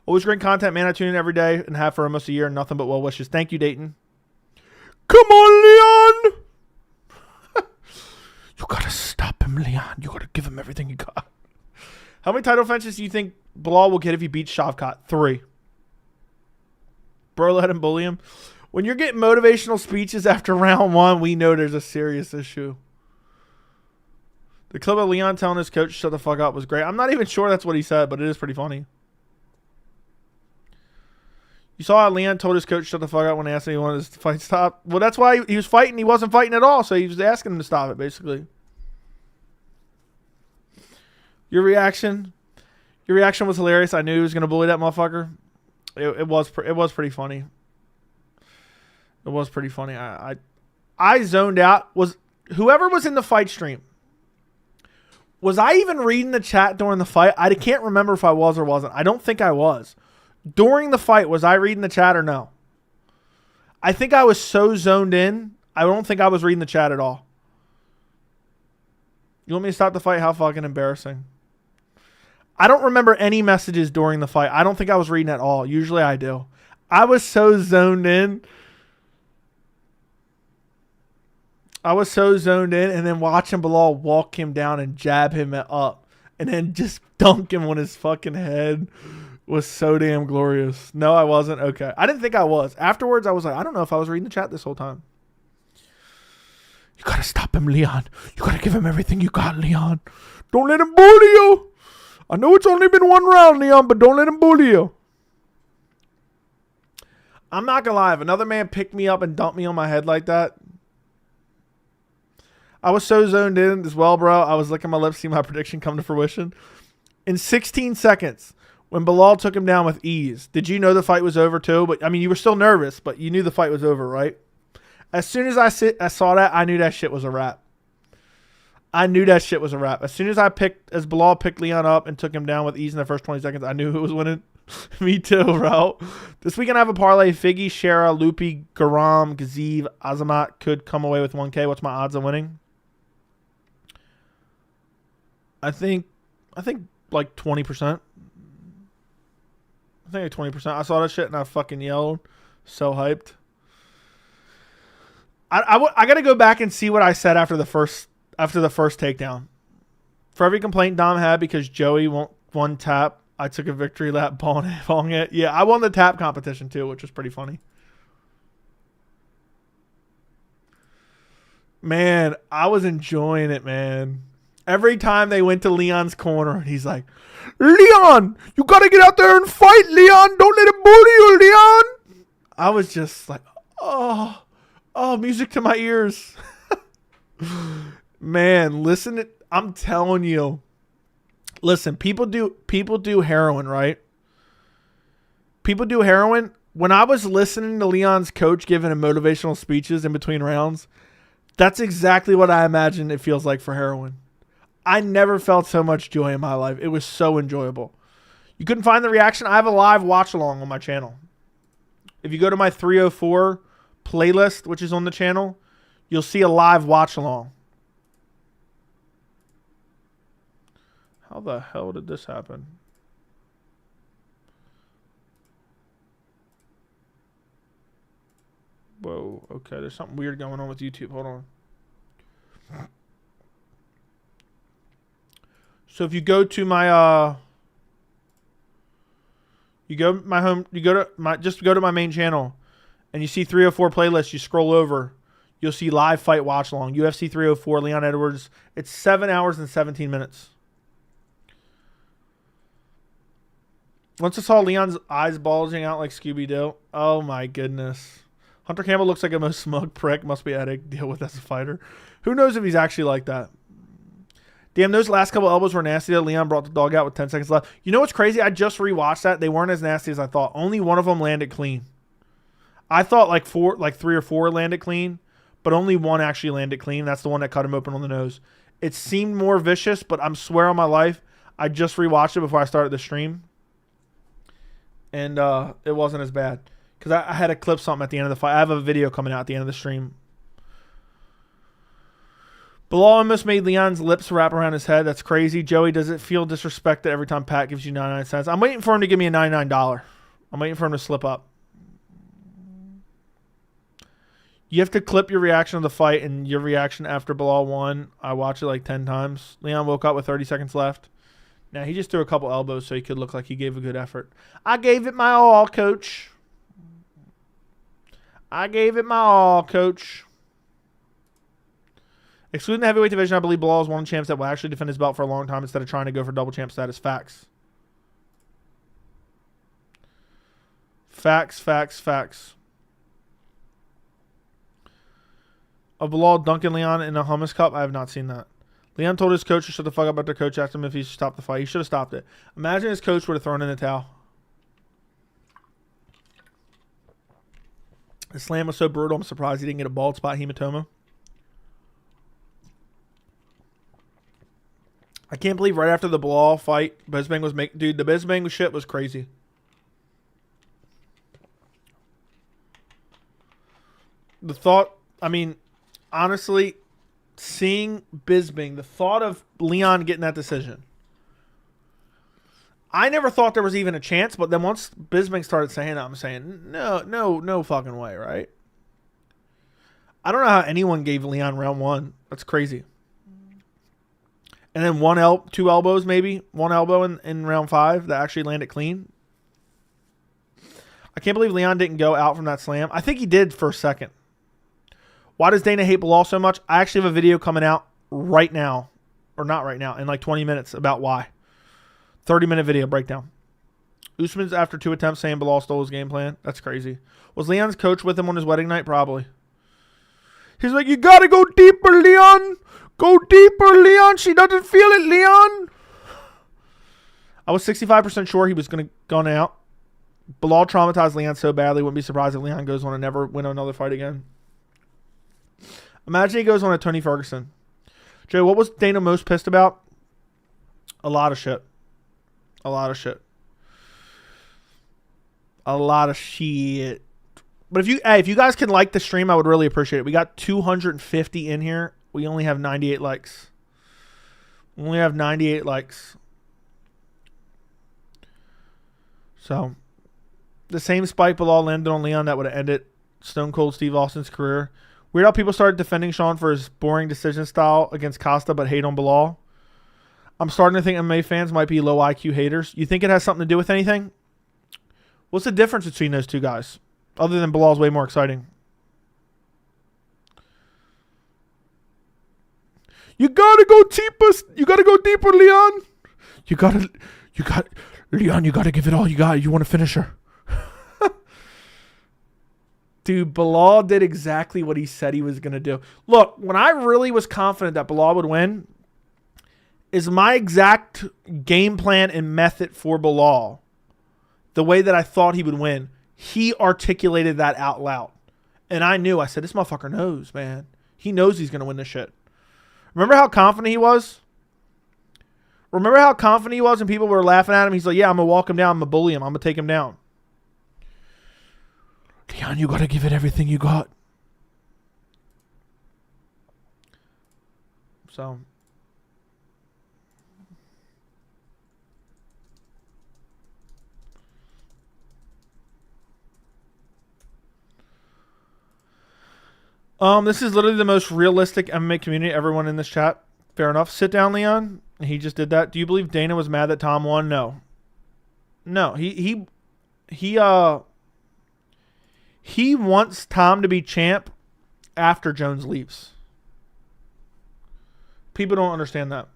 Always great content, man. I tune in every day and have for almost a year. Nothing but well wishes. Thank you, Dayton. Come on, Leon. You got to stop him, Leon. You got to give him everything you got. How many title defenses do you think Belal will get if he beats Shavkat? 3. Bro, let him bully him. When you're getting motivational speeches after round 1, we know there's a serious issue. The clip of Leon telling his coach shut the fuck up was great. I'm not even sure that's what he said, but it is pretty funny. You saw how Leon told his coach shut the fuck up when they asked him if he wanted his fight stop? Well, that's why he was fighting. He wasn't fighting at all, so he was asking him to stop it, basically. Your reaction? Your reaction was hilarious. I knew he was going to bully that motherfucker. It was pretty funny. It was pretty funny. I zoned out. Was whoever was in the fight stream, was I even reading the chat during the fight? I can't remember if I was or wasn't. I don't think I was. During the fight, was I reading the chat or no? I think I was so zoned in, I don't think I was reading the chat at all. You want me to stop the fight? How fucking embarrassing. I don't remember any messages during the fight. I don't think I was reading at all. Usually I do. I was so zoned in. And then watching Belal walk him down and jab him up and then just dunk him on his fucking head was so damn glorious. No, I wasn't. Okay. I didn't think I was. Afterwards, I was like, I don't know if I was reading the chat this whole time. You got to stop him, Leon. You got to give him everything you got, Leon. Don't let him bully you. I know it's only been 1 round, Leon, but don't let him bully you. I'm not going to lie. If another man picked me up and dumped me on my head like that, I was so zoned in as well, bro. I was licking my lips, seeing my prediction come to fruition. In 16 seconds, when Belal took him down with ease, did you know the fight was over too? But I mean, you were still nervous, but you knew the fight was over, right? As soon as I saw that, I knew that shit was a wrap. As soon as Belal picked Leon up and took him down with ease in the first 20 seconds, I knew who was winning. Me too, bro. This weekend I have a parlay. Figgy, Shara, Lupi, Garam, Gaziv, Azamat could come away with 1K. What's my odds of winning? I think like 20%. I think like 20%. I saw that shit and I fucking yelled. So hyped. I got to go back and see what I said after the first takedown. For every complaint Dom had because Joey won tap, I took a victory lap balling it. Yeah, I won the tap competition too, which was pretty funny. Man, I was enjoying it, man. Every time they went to Leon's corner, he's like, Leon, you got to get out there and fight, Leon. Don't let him bully you, Leon. I was just like, oh, music to my ears. Man, listen, I'm telling you. Listen, people do heroin, right? People do heroin. When I was listening to Leon's coach giving him motivational speeches in between rounds, that's exactly what I imagine it feels like for heroin. I never felt so much joy in my life. It was so enjoyable. You couldn't find the reaction? I have a live watch along on my channel. If you go to my 304 playlist, which is on the channel, you'll see a live watch along. How the hell did this happen? Whoa, okay, there's something weird going on with YouTube. Hold on. So if you go to my just go to my main channel and you see 304 playlist, you scroll over, you'll see live fight watch along. UFC 304, Leon Edwards. It's 7 hours and 17 minutes. Once I saw Leon's eyes bulging out like Scooby-Doo. Oh my goodness. Hunter Campbell looks like a most smug prick. Must be had to deal with as a fighter. Who knows if he's actually like that? Damn, those last couple elbows were nasty though. Leon brought the dog out with 10 seconds left. You know what's crazy? I just rewatched that. They weren't as nasty as I thought. Only one of them landed clean. I thought like 3 or 4 landed clean, but only one actually landed clean. That's the one that cut him open on the nose. It seemed more vicious, but I'm swear on my life, I just rewatched it before I started the stream. And it wasn't as bad. Because I had to clip something at the end of the fight. I have a video coming out at the end of the stream. Belal almost made Leon's lips wrap around his head. That's crazy. Joey, does it feel disrespected every time Pat gives you 99 cents? I'm waiting for him to give me a $99. I'm waiting for him to slip up. You have to clip your reaction to the fight and your reaction after Belal won. I watched it like 10 times. Leon woke up with 30 seconds left. Now, he just threw a couple elbows so he could look like he gave a good effort. I gave it my all, coach. I gave it my all, coach. Excluding the heavyweight division, I believe Belal is one of the champs that will actually defend his belt for a long time instead of trying to go for double champ status. Facts. Facts, facts, facts. Of Belal dunking Leon in a hummus cup, I have not seen that. Leon told his coach to shut the fuck up after coach asked him if he should stop the fight. He should have stopped it. Imagine his coach would have thrown in the towel. The slam was so brutal, I'm surprised he didn't get a bald spot hematoma. I can't believe right after the Belal fight, Bisping was making... Dude, the Bisping shit was crazy. The thought... I mean, honestly... Seeing Bisping, the thought of Leon getting that decision. I never thought there was even a chance, but then once Bisping started saying that, I'm saying, no fucking way, right? I don't know how anyone gave Leon round 1. That's crazy. And then 2 elbows maybe. 1 elbow in round 5 that actually landed clean. I can't believe Leon didn't go out from that slam. I think he did for a second. Why does Dana hate Belal so much? I actually have a video coming out right now. Or not right now. In like 20 minutes about why. 30-minute video breakdown. Usman's after 2 attempts saying Belal stole his game plan. That's crazy. Was Leon's coach with him on his wedding night? Probably. He's like, you got to go deeper, Leon. Go deeper, Leon. She doesn't feel it, Leon. I was 65% sure he was going to go out. Belal traumatized Leon so badly. Wouldn't be surprised if Leon goes on and never win another fight again. Imagine he goes on a Tony Ferguson. Joe, what was Dana most pissed about? A lot of shit. A lot of shit. A lot of shit. But if you guys can like the stream, I would really appreciate it. We got 250 in here. We only have 98 likes. We only have 98 likes. So, the same spike Belal landed on Leon that would have ended Stone Cold Steve Austin's career. Weird how people started defending Sean for his boring decision style against Costa, but hate on Belal. I'm starting to think MMA fans might be low IQ haters. You think it has something to do with anything? What's the difference between those two guys? Other than Bilal's way more exciting. You gotta go deeper. You gotta go deeper, Leon. Leon, you gotta give it all you got. You want to finish her. Dude, Belal did exactly what he said he was going to do. Look, when I really was confident that Belal would win, is my exact game plan and method for Belal, the way that I thought he would win, he articulated that out loud. And I knew. I said, this motherfucker knows, man. He knows he's going to win this shit. Remember how confident he was? Remember how confident he was and people were laughing at him? He's like, yeah, I'm going to walk him down. I'm going to bully him. I'm going to take him down. Leon, you got to give it everything you got. So. This is literally the most realistic MMA community. Everyone in this chat. Fair enough. Sit down, Leon. He just did that. Do you believe Dana was mad that Tom won? No. No. He wants Tom to be champ after Jones leaves. People don't understand that.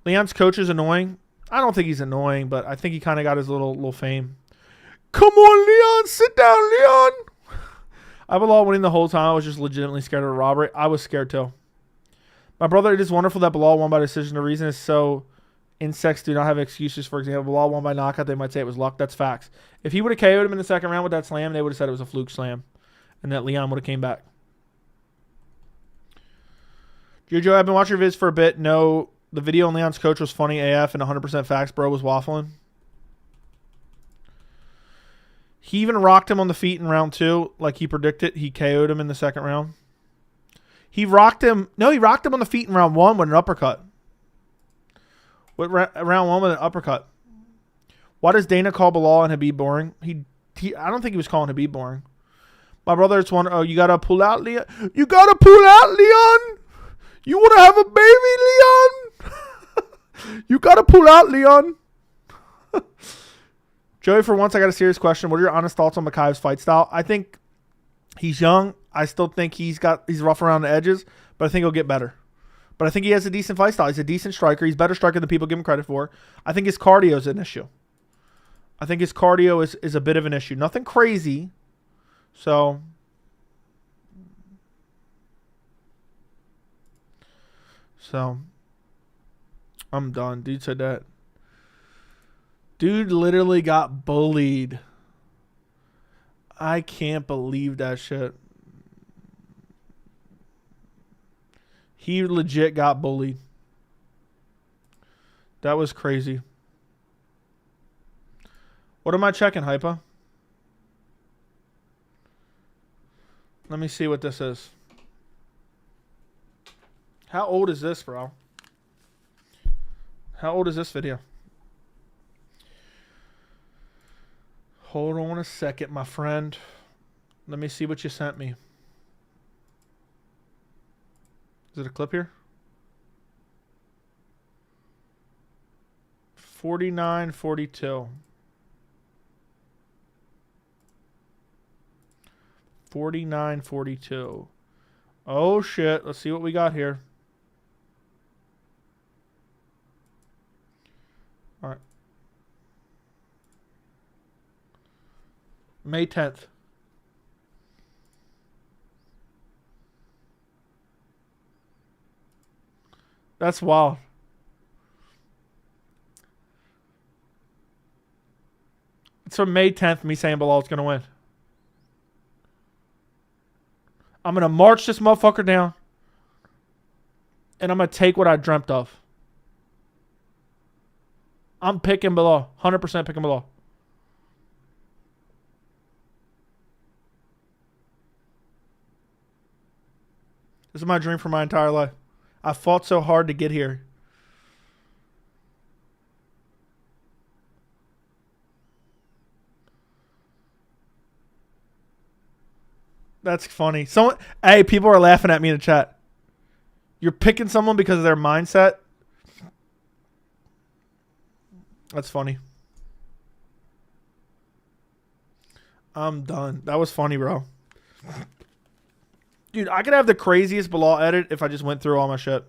Leon's coach is annoying. I don't think he's annoying, but I think he kind of got his little fame. Come on, Leon. Sit down, Leon. I Belal winning the whole time. I was just legitimately scared of a robbery. I was scared too. My brother, it is wonderful that Belal won by decision. The reason is so insects do not have excuses. For example, Belal won by knockout. They might say it was luck. That's facts. If he would have KO'd him in the second round with that slam, they would have said it was a fluke slam. And that Leon would have came back. Jojo, I've been watching your vids for a bit. No, the video on Leon's coach was funny AF and 100% facts. Bro was waffling. He even rocked him on the feet in round 2, like he predicted. He KO'd him in the second round. He rocked him. No, he rocked him on the feet in round 1 with an uppercut. With round 1 with an uppercut. Why does Dana call Belal and Habib boring? I don't think he was calling Habib boring. My brother, it's one. Oh, you gotta pull out, Leon. You gotta pull out, Leon. You wanna have a baby, Leon? You gotta pull out, Leon. Joey, for once, I got a serious question. What are your honest thoughts on Makhachev's fight style? I think he's young. I still think he's rough around the edges, but I think he'll get better. But I think he has a decent fight style. He's a decent striker. He's a better striker than people give him credit for. I think his cardio is an issue. I think his cardio is a bit of an issue. Nothing crazy. So I'm done. Dude said that. Dude literally got bullied. I can't believe that shit. He legit got bullied. That was crazy. What am I checking, Hypa? Let me see what this is. How old is this, bro? How old is this video? Hold on a second, my friend. Let me see what you sent me. Is it a clip here? 49-42. 49-42. Oh, shit. Let's see what we got here. All right. May 10th. That's wild. It's from May 10th, me saying Belal's going to win. I'm going to march this motherfucker down. And I'm going to take what I dreamt of. I'm picking Belal. 100% picking Belal. This is my dream for my entire life. I fought so hard to get here. That's funny. Hey, people are laughing at me in the chat. You're picking someone because of their mindset? That's funny. I'm done. That was funny, bro. Dude, I could have the craziest Belal edit if I just went through all my shit.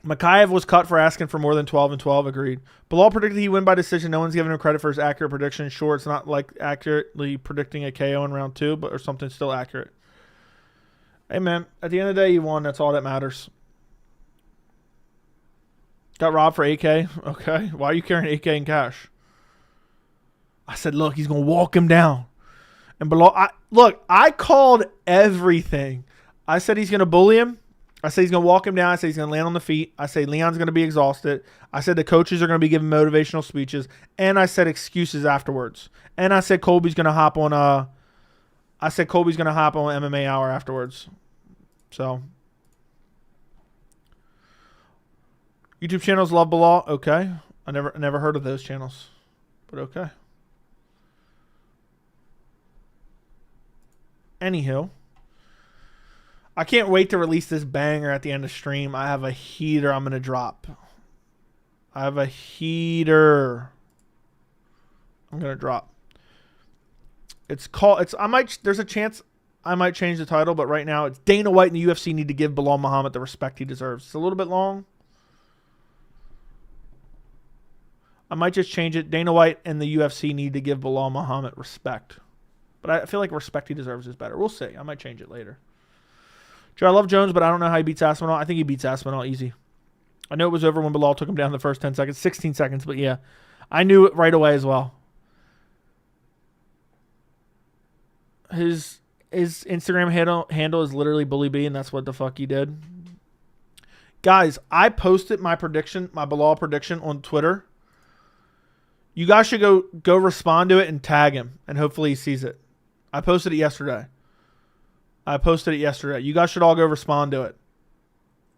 Makhachev was cut for asking for more than 12 and 12. Agreed. Belal predicted he'd win by decision. No one's giving him credit for his accurate prediction. Sure, it's not like accurately predicting a KO in round 2, but or something still accurate. Hey, man, at the end of the day, you won. That's all that matters. Got robbed for AK. Okay. Why are you carrying AK in cash? I said, look, he's going to walk him down. And Belal, I called everything. I said he's going to bully him. I said he's going to walk him down. I said he's going to land on the feet. I say Leon's going to be exhausted. I said the coaches are going to be giving motivational speeches. And I said excuses afterwards. And I said Colby's going to hop on MMA Hour afterwards. So YouTube channels love Belal. Okay. I never heard of those channels. But okay. Anywho, I can't wait to release this banger at the end of stream. I have a heater I'm going to drop. I have a heater I'm going to drop. There's a chance I might change the title, but right now it's Dana White and the UFC need to give Belal Muhammad the respect he deserves. It's a little bit long. I might just change it. Dana White and the UFC need to give Belal Muhammad respect. But I feel like respect he deserves is better. We'll see. I might change it later. Joe, I love Jones, but I don't know how he beats Aspinall. I think he beats Aspinall easy. I know it was over when Belal took him down the first 10 seconds. 16 seconds, but yeah. I knew it right away as well. His Instagram handle is literally Bully B, and that's what the fuck he did. Guys, I posted my Belal prediction on Twitter. You guys should go respond to it and tag him, and hopefully he sees it. I posted it yesterday. You guys should all go respond to it.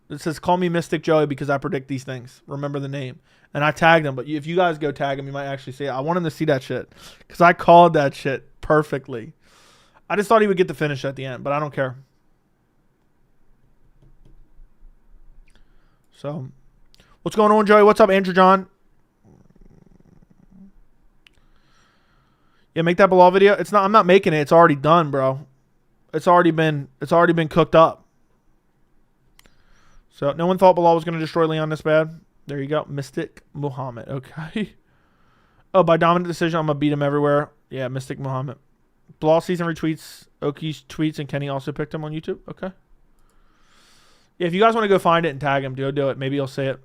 It says, call me Mystic Joey because I predict these things. Remember the name. And I tagged him, but if you guys go tag him, you might actually see it. I want him to see that shit because I called that shit perfectly. I just thought he would get the finish at the end, but I don't care. So, what's going on, Joey? What's up, Andrew John? Yeah, make that Belal video. I'm not making it. It's already done, bro. It's already been cooked up. So no one thought Belal was going to destroy Leon this bad. There you go. Mystic Muhammad. Okay. Oh, by dominant decision, I'm going to beat him everywhere. Yeah, Mystic Muhammad. Belal season retweets Oki's tweets, and Kenny also picked him on YouTube. Okay. Yeah, if you guys want to go find it and tag him, do it. Maybe he'll say it.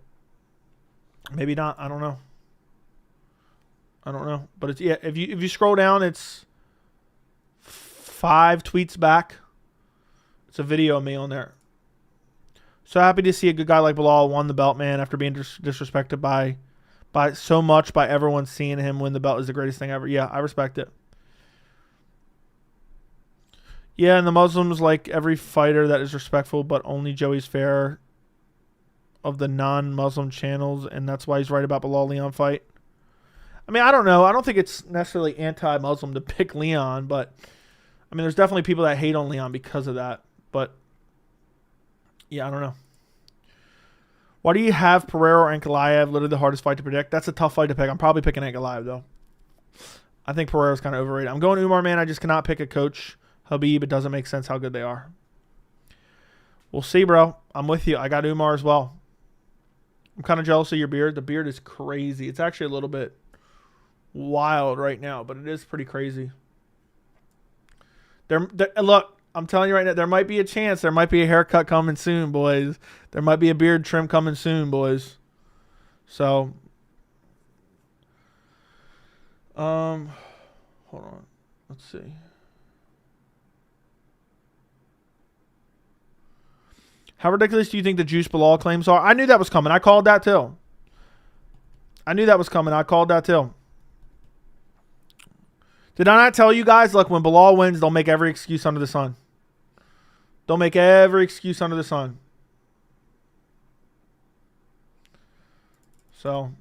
Maybe not. I don't know. But it's, yeah, if you scroll down, it's 5 tweets back. It's a video of me on there. So happy to see a good guy like Belal won the belt, man, after being disrespected by so much by everyone seeing him win the belt is the greatest thing ever. Yeah, I respect it. Yeah, and the Muslims like every fighter that is respectful, but only Joey's fair of the non-Muslim channels, and that's why he's right about Belal Leon fight. I mean, I don't know. I don't think it's necessarily anti-Muslim to pick Leon, but I mean, there's definitely people that hate on Leon because of that. But yeah, I don't know. Why do you have Pereira or Ankalaev? Literally the hardest fight to predict. That's a tough fight to pick. I'm probably picking Ankalaev though. I think Pereira's kind of overrated. I'm going Umar, man. I just cannot pick a coach. Habib, it doesn't make sense how good they are. We'll see, bro. I'm with you. I got Umar as well. I'm kind of jealous of your beard. The beard is crazy. It's actually a little bit wild right now, but it is pretty crazy. Look, I'm telling you right now, there might be a chance. There might be a haircut coming soon, boys. There might be a beard trim coming soon, boys. So, hold on. Let's see. How ridiculous do you think the Juice Belal claims are? I knew that was coming. I called that too. I called that too. Did I not tell you guys, look, when Belal wins, they'll make every excuse under the sun. They'll make every excuse under the sun. So,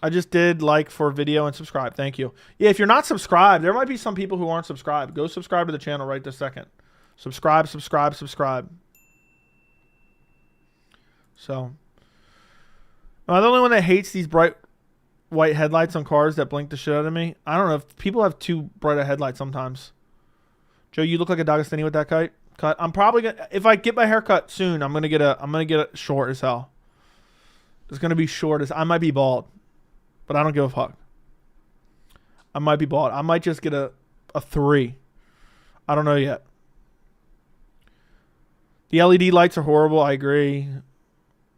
I just did like for video and subscribe. Thank you. Yeah, if you're not subscribed, there might be some people who aren't subscribed. Go subscribe to the channel right this second. Subscribe. So, Am I the only one that hates these bright white headlights on cars that blink the shit out of me? I don't know if people have too bright a headlight sometimes. Joe, you look like a Dagestani with that cut. I'm probably gonna, if I get my hair cut soon, I'm gonna get it short as hell. It's gonna be short as, I might be bald, but I don't give a fuck. I might be bald. I might just get a 3. I don't know yet. The LED lights are horrible. I agree.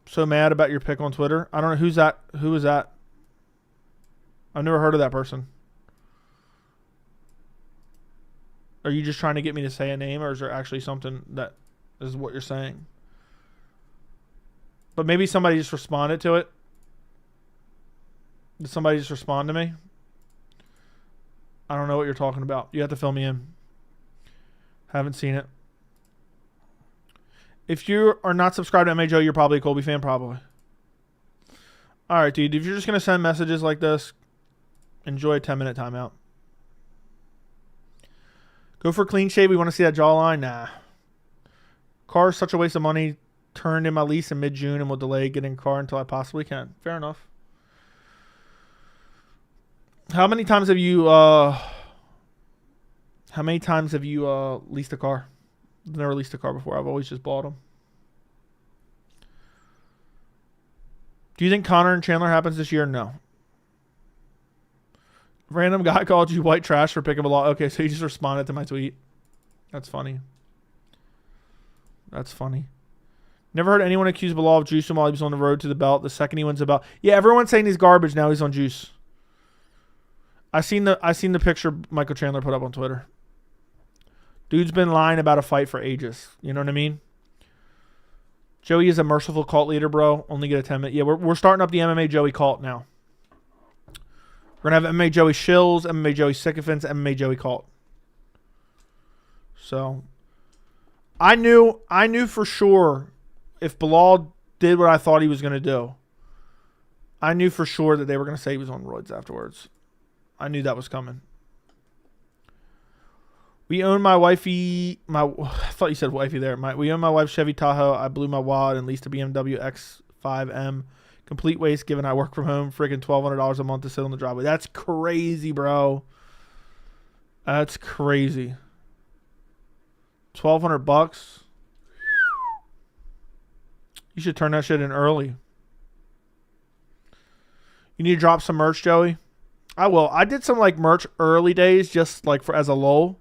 So mad about your pick on Twitter. I don't know who's that. Who is that? I've never heard of that person. Are you just trying to get me to say a name, or is there actually something that is what you're saying? But maybe somebody just responded to it. Did somebody just respond to me? I don't know what you're talking about. You have to fill me in. Haven't seen it. If you are not subscribed to MMA Joe, you're probably a Colby fan, probably. All right, dude. If you're just going to send messages like this, enjoy a 10-minute timeout. Go for a clean shave. We want to see that jawline. Nah. Car is such a waste of money. Turned in my lease in mid-June and will delay getting a car until I possibly can. Fair enough. How many times have you leased a car? I've never leased a car before. I've always just bought them. Do you think Conor and Chandler happens this year? No. Random guy called you white trash for picking Belal. Okay, so you just responded to my tweet. That's funny. That's funny. Never heard anyone accuse Belal of juicing while he was on the road to the belt. The second he wins the belt. Yeah, everyone's saying he's garbage. Now he's on juice. I seen the picture Michael Chandler put up on Twitter. Dude's been lying about a fight for ages. You know what I mean? Joey is a merciful cult leader, bro. Only get a 10-minute. Yeah, we're starting up the MMA Joey cult now. We're going to have MMA Joey Shills, MMA Joey Sycophants, MMA Joey cult. So, I knew for sure if Belal did what I thought he was going to do, I knew for sure that they were going to say he was on roids afterwards. I knew that was coming. We own my wifey. I thought you said wifey there. We own my wife's Chevy Tahoe. I blew my wad and leased a BMW X5M. Complete waste given I work from home. Freaking $1,200 a month to sit on the driveway. That's crazy, bro. That's crazy. $1,200. You should turn that shit in early. You need to drop some merch, Joey? I will. I did some like merch early days just like as a lull.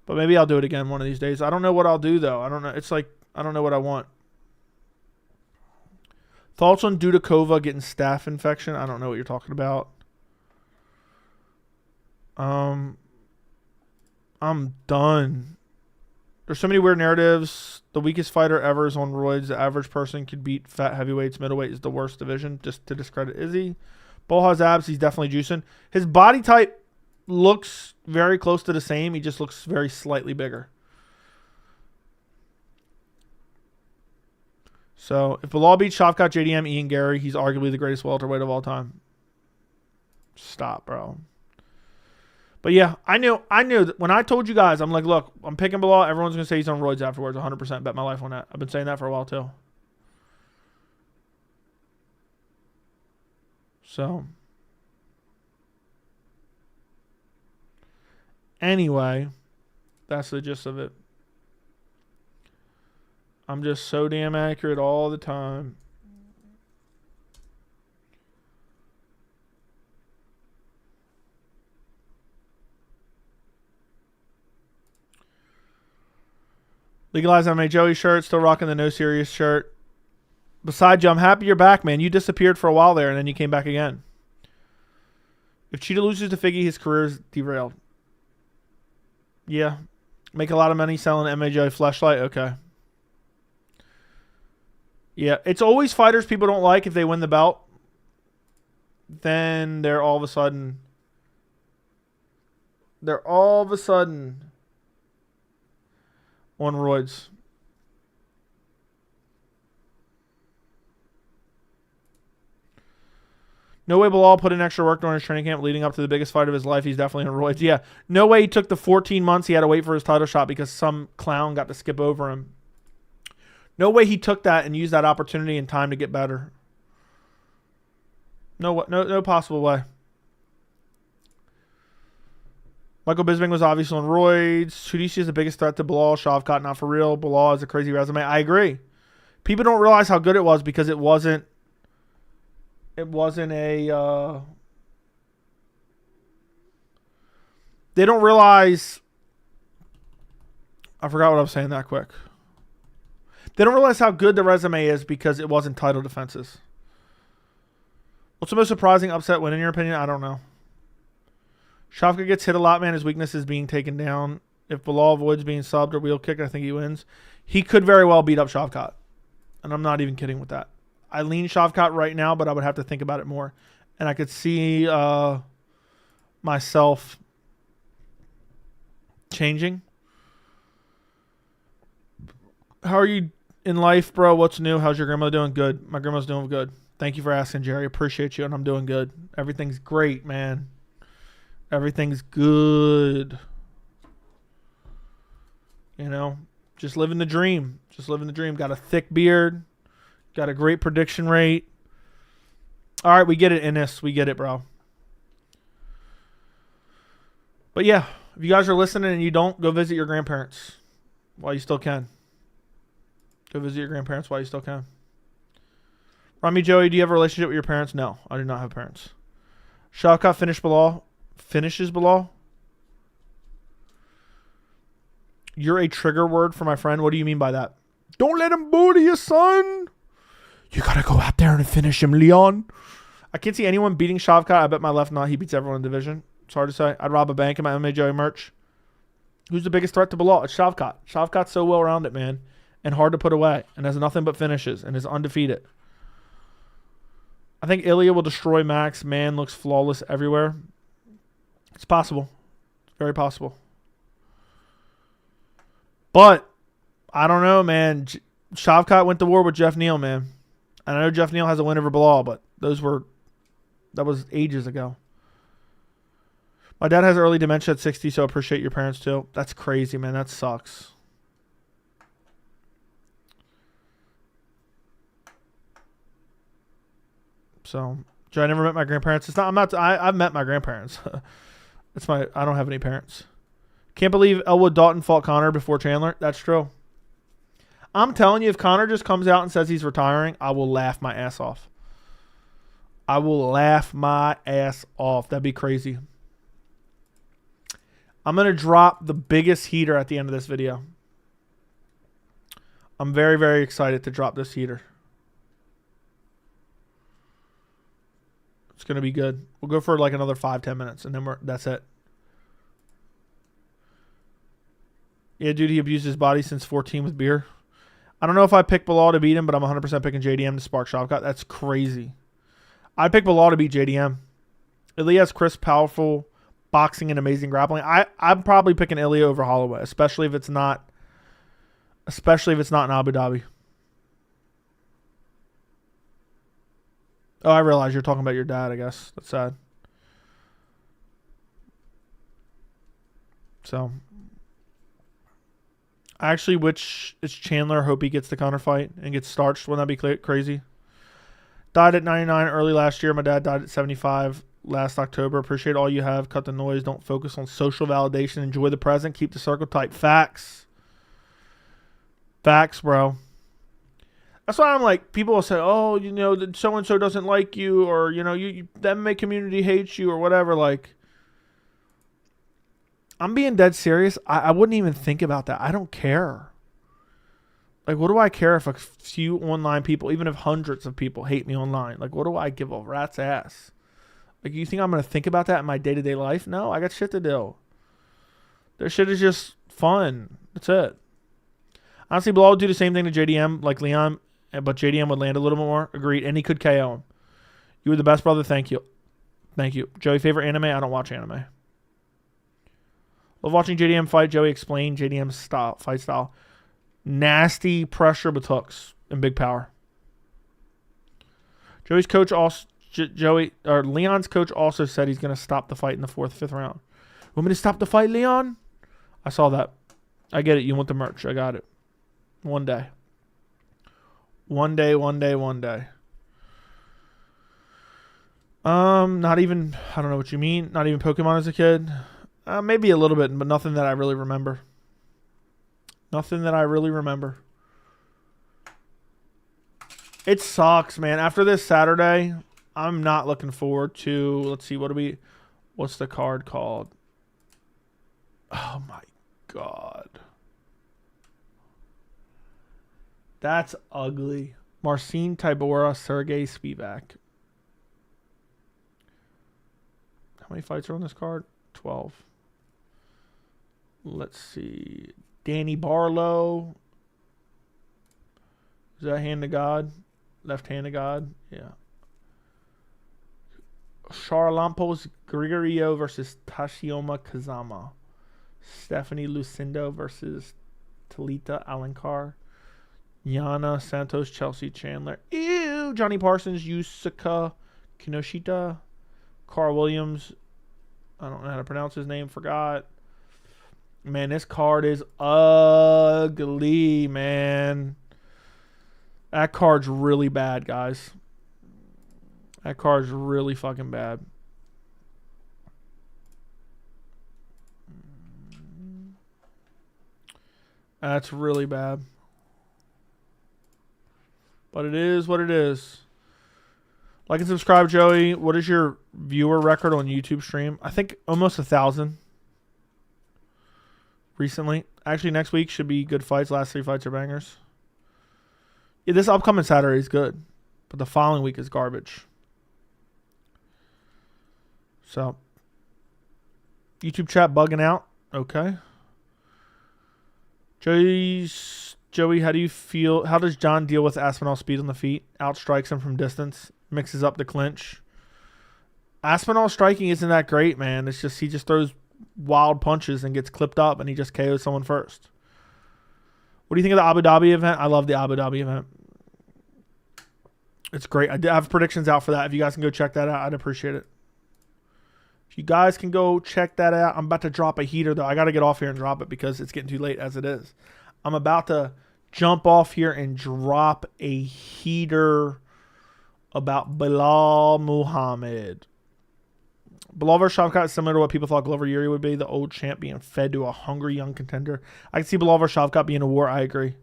But maybe I'll do it again one of these days. I don't know what I'll do, though. I don't know. It's like, I don't know what I want. Thoughts on Dudakova getting staph infection? I don't know what you're talking about. I'm done. There's so many weird narratives. The weakest fighter ever is on roids. The average person could beat fat heavyweights. Middleweight is the worst division. Just to discredit Izzy. Bull has abs. He's definitely juicing. His body type looks very close to the same. He just looks very slightly bigger. So, if Belal beats Shavkat, JDM, Ian Gary, he's arguably the greatest welterweight of all time. Stop, bro. But yeah, I knew that when I told you guys, I'm like, look, I'm picking Belal. Everyone's going to say he's on roids afterwards. 100% bet my life on that. I've been saying that for a while, too. So, anyway, that's the gist of it. I'm just so damn accurate all the time. Legalize MMA Joey shirt. Still rocking the No Serious shirt. Besides you, I'm happy you're back, man. You disappeared for a while there, and then you came back again. If Cheetah loses to Figgy, his career's derailed. Yeah. Make a lot of money selling MMA Joey fleshlight. Okay. Yeah. It's always fighters people don't like if they win the belt. Then they're all of a sudden on roids. No way Belal put in extra work during his training camp leading up to the biggest fight of his life. He's definitely on roids. Yeah. No way he took the 14 months he had to wait for his title shot because some clown got to skip over him. No way he took that and used that opportunity and time to get better. No possible way. Michael Bisping was obviously on roids. Who do you see as the biggest threat to Belal? Shavkat, not for real. Belal has a crazy resume. I agree. People don't realize how good it was because it wasn't a... they don't realize... I forgot what I was saying that quick. They don't realize how good the resume is because it wasn't title defenses. What's the most surprising upset win in your opinion? I don't know. Shavkat gets hit a lot, man. His weakness is being taken down. If Belal avoids being subbed or wheel kicked, I think he wins. He could very well beat up Shavkat. And I'm not even kidding with that. I lean Shavkat right now, but I would have to think about it more. And I could see myself changing. How are you in life, bro? What's new? How's your grandma doing? Good. My grandma's doing good. Thank you for asking, Jerry. Appreciate you, and I'm doing good. Everything's great, man. Everything's good. You know, just living the dream. Just living the dream. Got a thick beard. Got a great prediction rate. All right, we get it, Ennis. We get it, bro. But yeah, if you guys are listening and you don't, go visit your grandparents while you still can. Go visit your grandparents while you still can. Rami Joey, do you have a relationship with your parents? No, I do not have parents. Shavkat finishes Belal. You're a trigger word for my friend. What do you mean by that? Don't let him bully you, son. You gotta go out there and finish him, Leon. I can't see anyone beating Shavkat. I bet my left nut, he beats everyone in the division. It's hard to say. I'd rob a bank in my MMA Joey merch. Who's the biggest threat to Belal? It's Shavkat. Shavkat's so well-rounded, man. And hard to put away. And has nothing but finishes. And is undefeated. I think Ilya will destroy Max. Man looks flawless everywhere. It's possible. It's very possible. But, I don't know, man. Shavkat went to war with Jeff Neal, man. And I know Jeff Neal has a win over Belal, but that was ages ago. My dad has early dementia at 60, so I appreciate your parents too. That's crazy, man. That sucks. So, Joe, I never met my grandparents. I've met my grandparents. I don't have any parents. Can't believe Elwood Dalton fought Conor before Chandler. That's true. I'm telling you, if Conor just comes out and says he's retiring, I will laugh my ass off. I will laugh my ass off. That'd be crazy. I'm going to drop the biggest heater at the end of this video. I'm very, very excited to drop this heater. It's going to be good. We'll go for like another 5-10 minutes, and then that's it. Yeah, dude, he abused his body since 14 with beer. I don't know if I pick Belal to beat him, but I'm 100% picking JDM to spark Shavkat. That's crazy. I'd pick Belal to beat JDM. Ilya has crisp, powerful boxing and amazing grappling. I'm probably picking Ilya over Holloway, especially if it's not in Abu Dhabi. Oh, I realize you're talking about your dad, I guess. That's sad. So, I actually wish it's Chandler. Hope he gets the Conor fight and gets starched. Wouldn't that be crazy? Died at 99 early last year. My dad died at 75 last October. Appreciate all you have. Cut the noise. Don't focus on social validation. Enjoy the present. Keep the circle tight. Facts. Facts, bro. That's why I'm like, people will say, oh, you know, that so-and-so doesn't like you, or, you know, the MMA community hates you, or whatever. Like, I'm being dead serious. I wouldn't even think about that. I don't care. Like, what do I care if a few online people, even if hundreds of people hate me online? Like, what do I give a rat's ass? Like, you think I'm going to think about that in my day-to-day life? No, I got shit to do. Their shit is just fun. That's it. Honestly, Belal would do the same thing to JDM, like Leon, but JDM would land a little bit more. Agreed. And he could KO him. You were the best, brother. Thank you. Thank you. Joey, favorite anime? I don't watch anime. Love watching JDM fight. Joey explained JDM's fight style. Nasty pressure with hooks and big power. Leon's coach also said he's going to stop the fight in the 4th, 5th round. Want me to stop the fight, Leon? I saw that. I get it. You want the merch. I got it. One day. One day. Not even, I don't know what you mean. Not even Pokemon as a kid. Maybe a little bit, but nothing that I really remember. Nothing that I really remember. It sucks, man. After this Saturday, I'm not looking forward to, let's see, what's the card called? Oh my God. That's ugly. Marcin Tybura, Sergey Spivak. How many fights are on this card? 12. Let's see. Danny Barlow. Is that hand of God? Left hand of God? Yeah. Charalampos Gregorio versus Tashioma Kazama. Stephanie Lucindo versus Talita Alankar. Yana Santos, Chelsea Chandler. Ew. Johnny Parsons, Yusuka Kinoshita. Carl Williams. I don't know how to pronounce his name. Forgot. Man, this card is ugly, man. That card's really bad, guys. That card's really fucking bad. That's really bad. But it is what it is. Like and subscribe, Joey. What is your viewer record on YouTube stream? I think almost 1,000. Recently. Actually, next week should be good fights. Last 3 fights are bangers. Yeah, this upcoming Saturday is good. But the following week is garbage. So. YouTube chat bugging out. Okay. Joey, how do you feel? How does Jon deal with Aspinall's speed on the feet? Outstrikes him from distance. Mixes up the clinch. Aspinall's striking isn't that great, man. It's just he just throws wild punches and gets clipped up and he just KOs someone first. What do you think of the Abu Dhabi event? I love the Abu Dhabi event. It's great. I have predictions out for that. If you guys can go check that out, I'd appreciate it. If you guys can go check that out. I'm about to drop a heater, though. I got to get off here and drop it because it's getting too late as it is. I'm about to jump off here and drop a heater about Belal Muhammad. Belal versus Shavkat is similar to what people thought Glover Yuri would be. The old champ being fed to a hungry young contender. I can see Belal versus Shavkat being a war. I agree.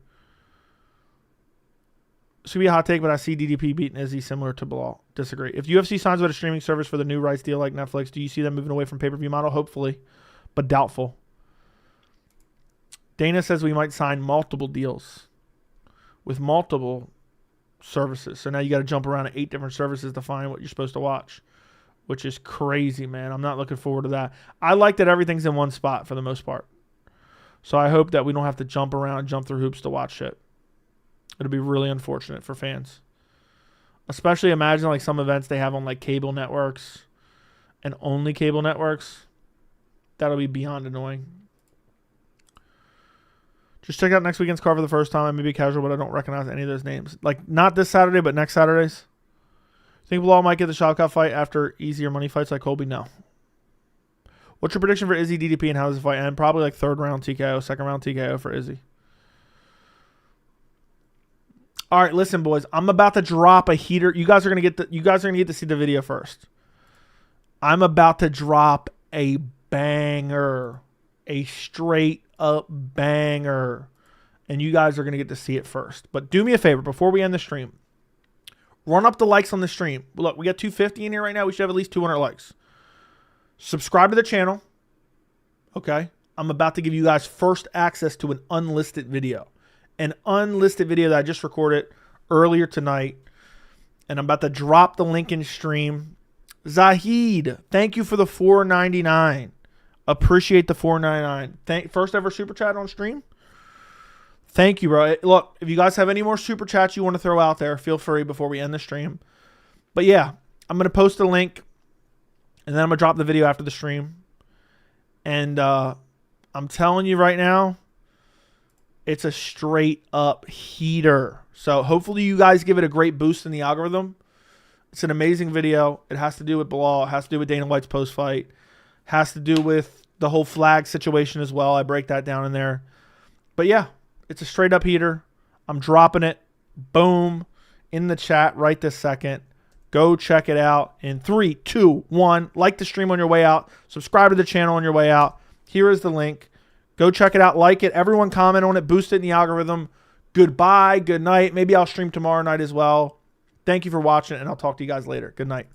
Should be a hot take, but I see DDP beating Izzy similar to Belal. Disagree. If UFC signs with a streaming service for the new rights deal like Netflix, do you see them moving away from pay-per-view model? Hopefully, but doubtful. Dana says we might sign multiple deals with multiple services. So now you got to jump around to 8 different services to find what you're supposed to watch, which is crazy, man. I'm not looking forward to that. I like that everything's in one spot for the most part. So I hope that we don't have to jump around, jump through hoops to watch shit. It'll be really unfortunate for fans. Especially imagine like some events they have on like cable networks and only cable networks. That'll be beyond annoying. Just check out next weekend's card for the first time. I may be casual, but I don't recognize any of those names. Like not this Saturday, but next Saturdays. Think Belal might get the Shavkat fight after easier money fights like Colby? No. What's your prediction for Izzy DDP and how does the fight end? Probably like 3rd round TKO, 2nd round TKO for Izzy. All right, listen, boys. I'm about to drop a heater. You guys are gonna get to see the video first. I'm about to drop a banger, a straight up banger, and you guys are gonna get to see it first. But do me a favor before we end the stream. Run up the likes on the stream. Look, we got 250 in here right now. We should have at least 200 likes. Subscribe to the channel. Okay, I'm about to give you guys first access to an unlisted video. An unlisted video that I just recorded earlier tonight. And I'm about to drop the link in stream. Zahid, thank you for the $4.99. Appreciate the $4.99. First ever super chat on stream. Thank you, bro. Look, if you guys have any more super chats you want to throw out there, feel free before we end the stream. But yeah, I'm going to post a link. And then I'm going to drop the video after the stream. And I'm telling you right now, it's a straight up heater. So hopefully you guys give it a great boost in the algorithm. It's an amazing video. It has to do with Belal. It has to do with Dana White's post-fight. Has to do with the whole flag situation as well. I break that down in there. But yeah, it's a straight up heater. I'm dropping it. Boom. In the chat right this second. Go Go check it out in 3, 2, 1. Like the stream on your way out. Subscribe to the channel on your way out. Here is the link. Go check it out. Like it. Everyone comment on it. Boost it in the algorithm. Goodbye. Good night. Maybe I'll stream tomorrow night as well. Thank you for watching, and I'll talk to you guys later. Good night.